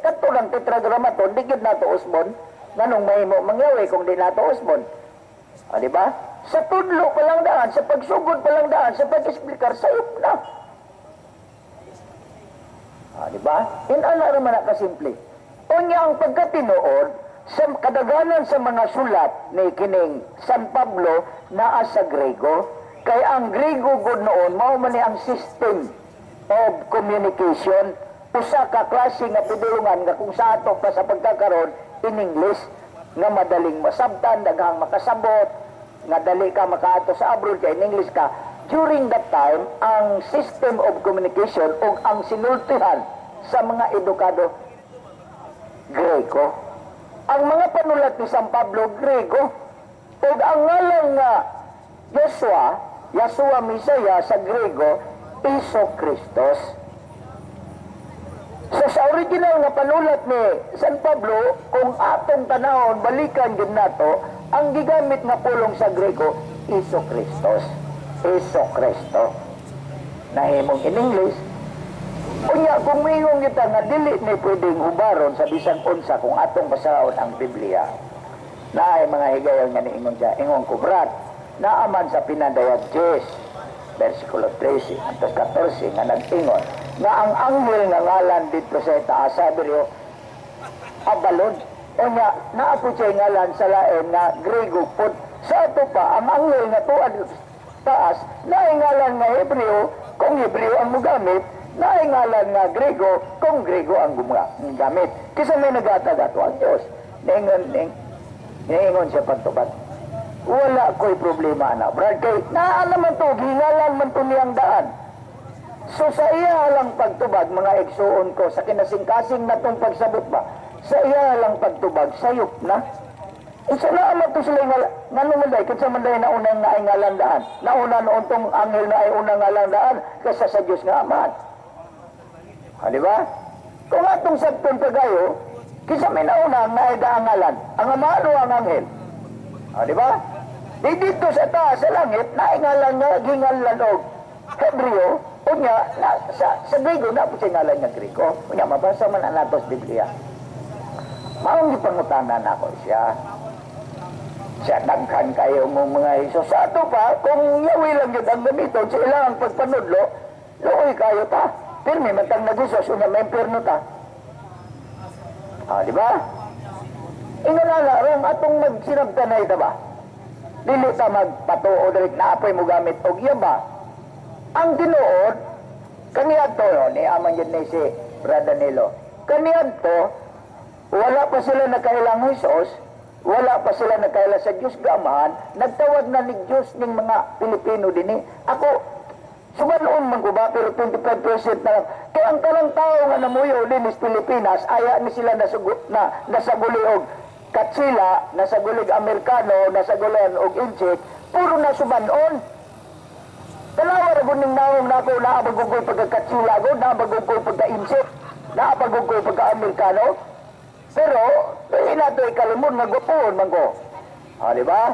kadto lang tetragrammaton, digid na to usbon. Nganong mahimo mang Yahweh kung di na to usbon? Di ba? Sa tudlo pa lang daan, sa pagsugod pa lang daan, sa pag-explicar, sayop na. Di ba? Inala naman na kasimple. Unya ang pagkatinuod sa kadaganan sa mga sulat ni kining San Pablo naa sa Grego, kay ang Grego gud noon mao man ang system of communication, usa ka klase nga pidulungan nga kung sa ato pa sa pagkakaroon in English nga madaling masabtan, daghang makasabot, nga dali ka makaato sa abroad kay in English ka. During that time, ang system of communication o ang sinultihan sa mga edukado, Grego. Ang mga panulat ni San Pablo, Grego. O ang ngalan nga Yeshua Misaya sa Grego, Iso Christos. So sa original nga panulat ni San Pablo, kung atong tanahon, balikan din nato, ang gigamit nga pulong sa Grego, Iso Christos. Iso Cristo. Nahimong in English, Unya, kung mayroong kita nga dili ni pwedeng hubaron sa bisang unsa kung atong basahon ang Biblia, na ay mga higayon nga ni ingon dyan, ingon ko, Brad, naaman sa pinadayag 10, versikulo 13, antos 14, nga nag-ingon, nga ang anghel nga ngalan dito sa itaas, sabi rin, abalon. O nga, naapo siya ngalan sa lain nga Grego pod. Sa ato pa, ang anghel nga tuad taas, naingalan nga Hebreo, kung Hebreo ang mugamit, naingalan nga Grego, kung Grego ang gumagamit. Kasi may nagatagat ang Diyos. Naingon siya pagtubat. Wala ko'y problema na. Brad, kay naan naman to, gingalan man to niyang daan. So sa iya lang pagtubag, mga igsuon ko, sa kinasing-kasing na tong pagsabot ba, sa iya lang pagtubag, sayop na. Isa na alam to sila nga numunday, kasi manday na unang naingalan daan. Nauna noon tong anghel na ay unang ngalan daan, kasi sa Diyos nga aman. Ha, di ba? Kung atong sabton kagayo, kisa may nauna nga ay daangalan, ang amano ang anghel. Ha, di ba? Di dito sa taas, sa langit, naingalan nga, gingalan og Hebreo, o nga, sa Grego, na po siya ngalan nga Grego. O nga, mabasa man ang natos Biblia. Maong ipangutanan ako siya. Siya daghan kayo mong mga iso. Sa ato pa, kung yawi lang yun ang gamiton, sa ilang pagpanudlo, looy kayo ta. Pero may matang nag-isos, una may impirno ta. Ah, di ba? Ingalala, rin atong magsinabtanay ta ba? Dili ta magpatuo, direct na apoy mo gamit o iya ba? Ang tinuod, kaniyad to, ni Amang yun ni si Brad Danilo, kaniyad to, wala pa sila nakailang Hesus, wala pa sila nakailang sa Diyos gamahan, nagtawag na ni Diyos ng mga Pilipino din eh. Ako, sumanoon man ko ba, pero 25% na lang. Kaya ang talang tao nga namuyo din is Pilipinas, aya ni sila nasaguli og Katsila, nasaguli Amerikano, nasagulan og Inchik, puro na sumanon. Dalawa na guning naong na ako, naabagugoy pagka-Katsila ko, naabagugoy pagka-Inchik, naabagugoy pagka-Amerikano. Pero, hindi na ito ikalimod, nagwapuon man ko. Ha, di ba?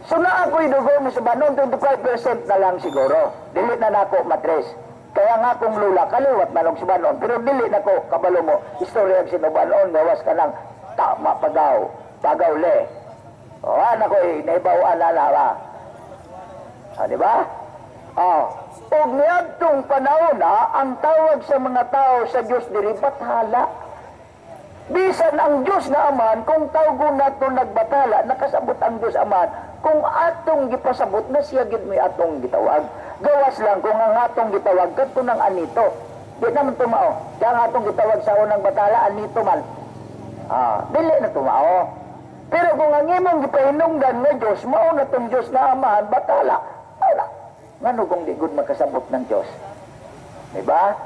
So na ako'y dugo mo sa banon, 25% na lang siguro. Dili na nako matres. Kaya nga kung lula, kaliwat man sa banon. Pero dili na ko, kabalo mo, istorya ang sinubanon, gawas ka ng tama, pagaw le. O, anak ko naibawaan na ba? Ha, di ba? O niyadtong panahon ang tawag sa mga tao sa Diyos diri bathala. Bisan ang Diyos na aman, kung tawgo na ito nagbatala, nakasabot ang Diyos aman, kung atong gipasabot na siya gid may atong gitawag. Gawas lang kung ang atong gitawag, kadto ng anito. Di naman tumao. Kaya ang atong gitawag sa unang batala, anito man. Dili na tumao. Pero kung ang imong gipahinungdan ng Diyos, mao na itong Diyos na aman, batala. Wala. Ngano kung di gud makasabot ng Diyos? Diba?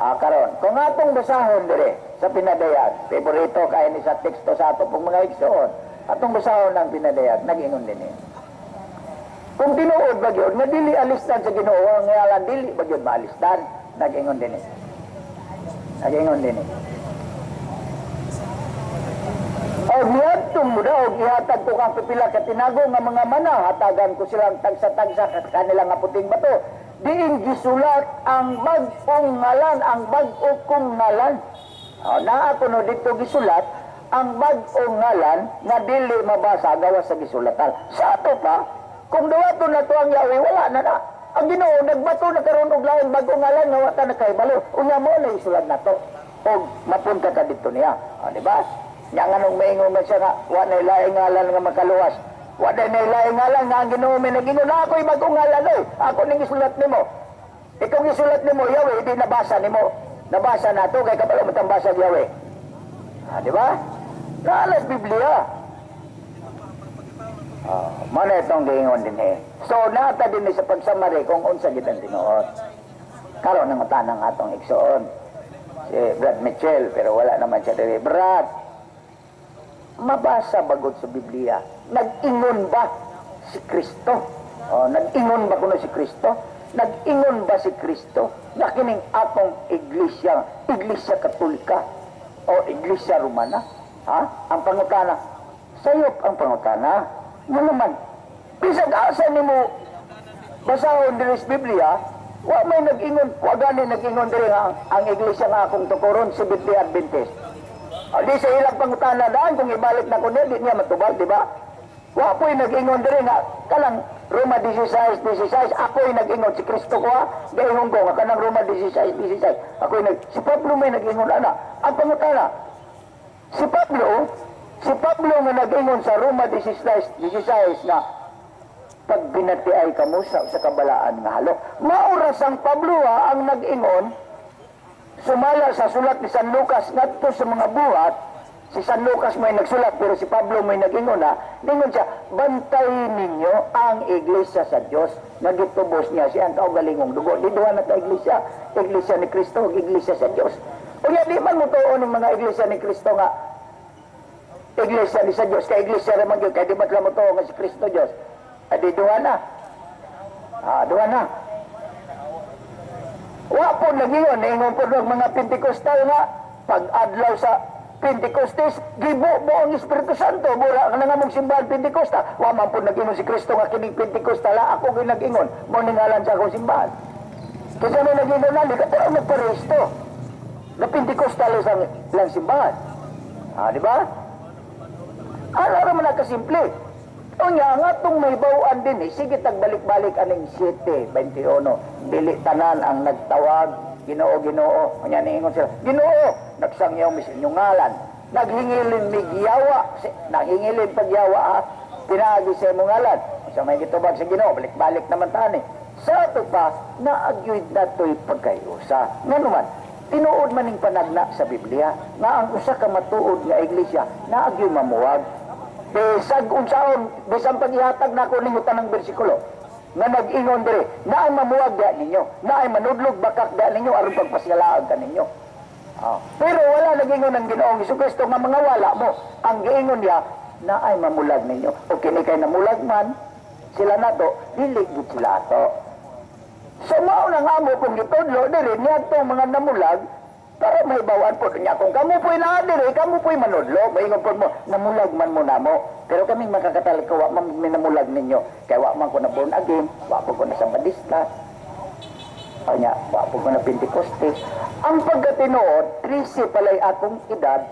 Karon, kung atong basahon dire sa pinadayag, favorito kaya ni sa teksto sa ato pong mga igsoon, atong basahon ng pinadayag, nag-ingon din eh. Kung tinuod ba yun, nga dili alistan sa Ginoo, ang ngalan dili ba yun maalistan, nag-ingon din eh. Nag-ingon din eh. O niyadtong mo daw, ihatag ko kang pipila katinago nga mga mana, hatagan ko silang tagsa-tagsa kanilang aputing bato. Diin gisulat ang bag-ong ngalan, ang bag-o kong ngalan. Naa ko no dito gisulat, ang bag-ong ngalan na dili mabasa gawas sa gisulatan. Sa ato pa, kung dawato na to ang yawi, wala na na. Ang Ginoo nagbato na karon og lain bag-ong ngalan nga wata na kay balo. Unya mo na isulat na to. Og mapunta ka dito niya. Di ba? Nya nganong maingon man siya nga wa na laing ngalan nga makaluwas. Wa na laing ngalan nga ang Ginoo may nagingon ako'y bag-ong ngalan oy. Ako ning isulat nimo. Ikaw isulat nimo yawi, di nabasa nimo. Nabasa na to kay kabalo matang basa yawi. Di ba? Naalas Biblia. Mana itong giingon din eh. So, nata din sa pagsamari kung unsa gitan tinuod. Karon ng tanang atong igsoon. Si Brad Mitchell, pero wala naman siya diri. Brad, mabasa bagot sa Biblia. Nag-ingon ba si Kristo? Nag-ingon ba kuno si Kristo? Nag-ingon ba si Kristo? Nakining atong iglesia Katolika o iglesia Romana? Ang pangutana. Sayop ang pangutana. Nga naman, bisag asa ni mo basahon diri sa Biblia, Wa may nag-ingon, wa gani nag-ingon diri nga ang iglesia nga akong tukuron si Seventh-day Adventist. Di sa ilang pangutana daan kung ibalik na ko di niya matubag, di ba? Wa po'y nag-ingon diri nga kanang Roma 16:16 ako'y nag-ingon si Kristo ko ha. Gaingon ko nga kanang Roma 16:16 ako'y si Pablo may nag-ingon ana. Ang pangutana, si Pablo nga nag-ingon sa Roma 16:16 nga pag binati ay kamo sa kabalaan nga halo. Mauras ang Pablo ha, ang nag-ingon sumala sa sulat ni San Lucas ngadto sa mga buhat. Si San Lucas may nagsulat pero si Pablo may nag-ingon ha. Ningon siya, bantayin ninyo ang iglesia sa Diyos. Nagitubos niya siya ang kaugalingong dugo. Di duha na ta iglesia ni Kristo, iglesia sa Diyos. O yan, di man mo tuon ng mga iglesia ni Kristo nga iglesia ni sa Diyos, kaya iglesia naman yun, kaya di man lang mo tuon nga si Kristo Diyos. Adi duha na. Duha na. Wa po nag-ingon, naingon po ng mga Pentecostal nga, pag-adlaw sa Pentecostes, gibo ang Espiritu Santo, mura ka na nga mong simbahan Pentecostal. Wa man po nag-ingon si Kristo nga kining Pentecostal, ako ko'y nag-ingon, mo ningalan sa akong simbahan. Kasi may nag-ingon na, di ka tayo nagparesto. Na Pentecostal lang simbahan. Di ba? Ano naman nakasimple? O nga, nga itong may bawaan din sige tagbalik-balik aning 7:21. Dili tanan ang nagtawag, Ginoo, kanya niingon sila, Ginoo, nagsangyaw mi sa inyong ngalan, naghingilin mi giyawa, naghingilin pagyawa pinagi sa imong ngalan. Sa may gitubag sa Ginoo, balik-balik naman tani. Sa ito pa, naagyod na ito'y pagkayusa. Nga naman, tinuod maning panagna sa Biblia, nga ang usa ka matuod nga iglesia, naagyoy mamuwag. Bisag unsaon, bisang pag-ihatag na ako ninyo tanang bersikulo, nga nag-ingon diri, na ay mamuwag da ninyo, na ay manudlog bakak da ninyo, aron pagpasyalaag ka ninyo. Pero wala nag-ingon ng Ginoong Jesucristo nga mga wala mo. Ang giingon niya, na ay mamulag ninyo. O kini kay namulag man, sila nato, dili gid sila ato. So mao na nga mo kung gitudlo diri niya itong mga namulag, para may bawaan po niya. Kung kamu po'y naadiri, kamu po'y manudlo, maingon po mo, namulag man mo na mo. Pero kaming makakatalik ko, wak man minamulag ninyo. Kaya wak man ko na born again, wak po ko na Sabadista, kanya, wak po ko na Pentecostes. Ang pagkatinood, 13 palay atong edad,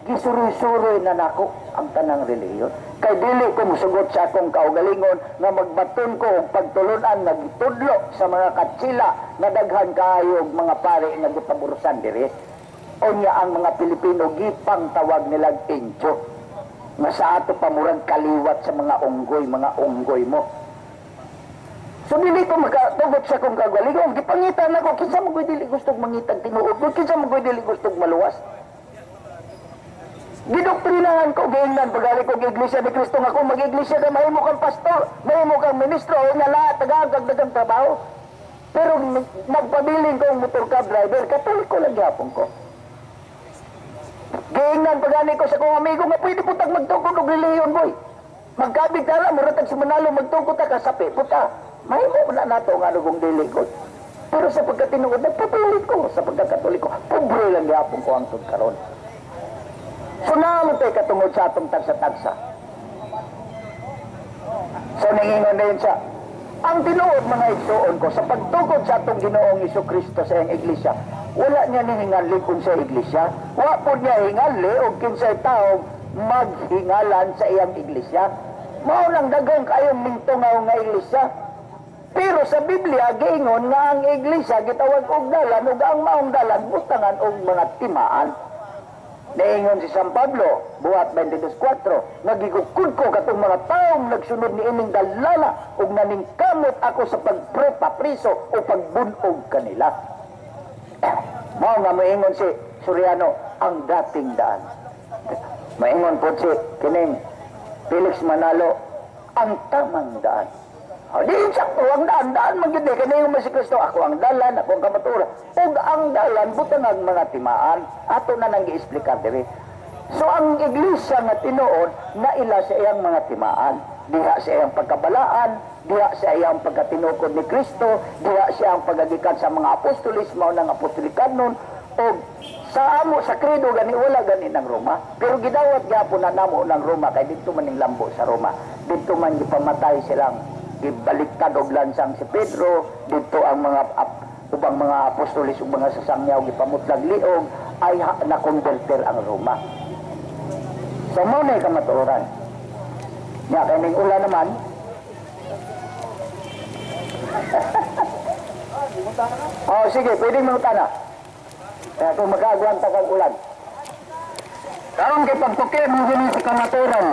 gisuroy-suroy na nako ang tanang reliyon. Kay dili ko musugot sa akong kaugalingon nga magbaton ko og pagtulunan nagitudlo sa mga katsila na daghan kaayo mga pare nga gipaburusan diri. Unya ang mga Pilipino gipang tawag nila incho. Nga sa ato pamurag kaliwat sa mga unggoy mo. So dili ko makatugot sa akong kaugalingon, gipangitan ako kinsa mo dili gustong mangitag tinuod, kinsa mo dili gustong maluwas. Gidoktrinahan ko, gingnan, pagali ko iglesia ni Kristo nga kung mag-iglesia ka, mahimo kang pastor, mahimo kang ministro, o nga lahat, tagagagdagang trabaho. Pero magpabiling ko ang motor cab driver, katolik ko lang yapon ko. Gingnan, pagali ko sa kong amigo nga, pwede putag magtukod og reliyon, boy. Magkabig ka lang, muratag si Manalo, magtukod ka, kasapi, puta. Mahimo na nato nga nagong dilikod. Pero sa pagkatinuod, nagpatuloy ko sa pagkakatolik ko, pobre lang yapon ko ang karon. So naman tayo katungod sa atong tagsa-tagsa. So nangingon na yun siya. Ang tinuod mga igsuon ko, sa pagtukod sa atong Ginoong Jesucristo sa iyang iglesia, wala niya nihingali kung sa iglesia. Wala po niya hingali o kinsay tao maghingalan sa iyang iglesia. Mao nang dagang kayong mintungaw nga iglesia. Pero sa Biblia, giingon nga ang iglesia gitawag og dalan ug ang maong dalan butangan og mga timaan. Naingon si San Pablo, buhat 22:4, nagigukod ko katong mga taong nagsunod ni ining dalala ug naningkamot ako sa pagprepapriso o pagbunog kanila. Mao nga maingon si Soriano, ang dating daan. Maingon po si kining Felix Manalo, ang tamang daan. Di insakto, ang daan magyudi, kanayon mo si Kristo, ako ang dalan, ako ang kamatura. Ug ang dalan, butang ang mga timaan, ato na nang i-explicar diri. So ang iglesia nga tinuod, naila sa iyang mga timaan. Diha sa iyang pagkabalaan, diha sa iyang pagkatinukod ni Kristo, diha sa iyang pagagikan sa mga apostolis, mao ng apostolikanon, o sa amo, sa credo, gani wala gani ng Roma. Pero gidawat gyapon na namo ng Roma, kay dito man ning lambo sa Roma. Dito man gipamatay silang gibaliktad og lansang si Pedro, dito ang mga ubang mga apostolis ug mga sasangyaw gipamutlag liog ay na-converter ang Roma. So mo na kamatuoran. Nya kaning ulan naman. Oh, sige, pwedeng mangutana. Kaya kung magkagwanta kang ulan. Karong kay pagtuki mo sa kamatuoran.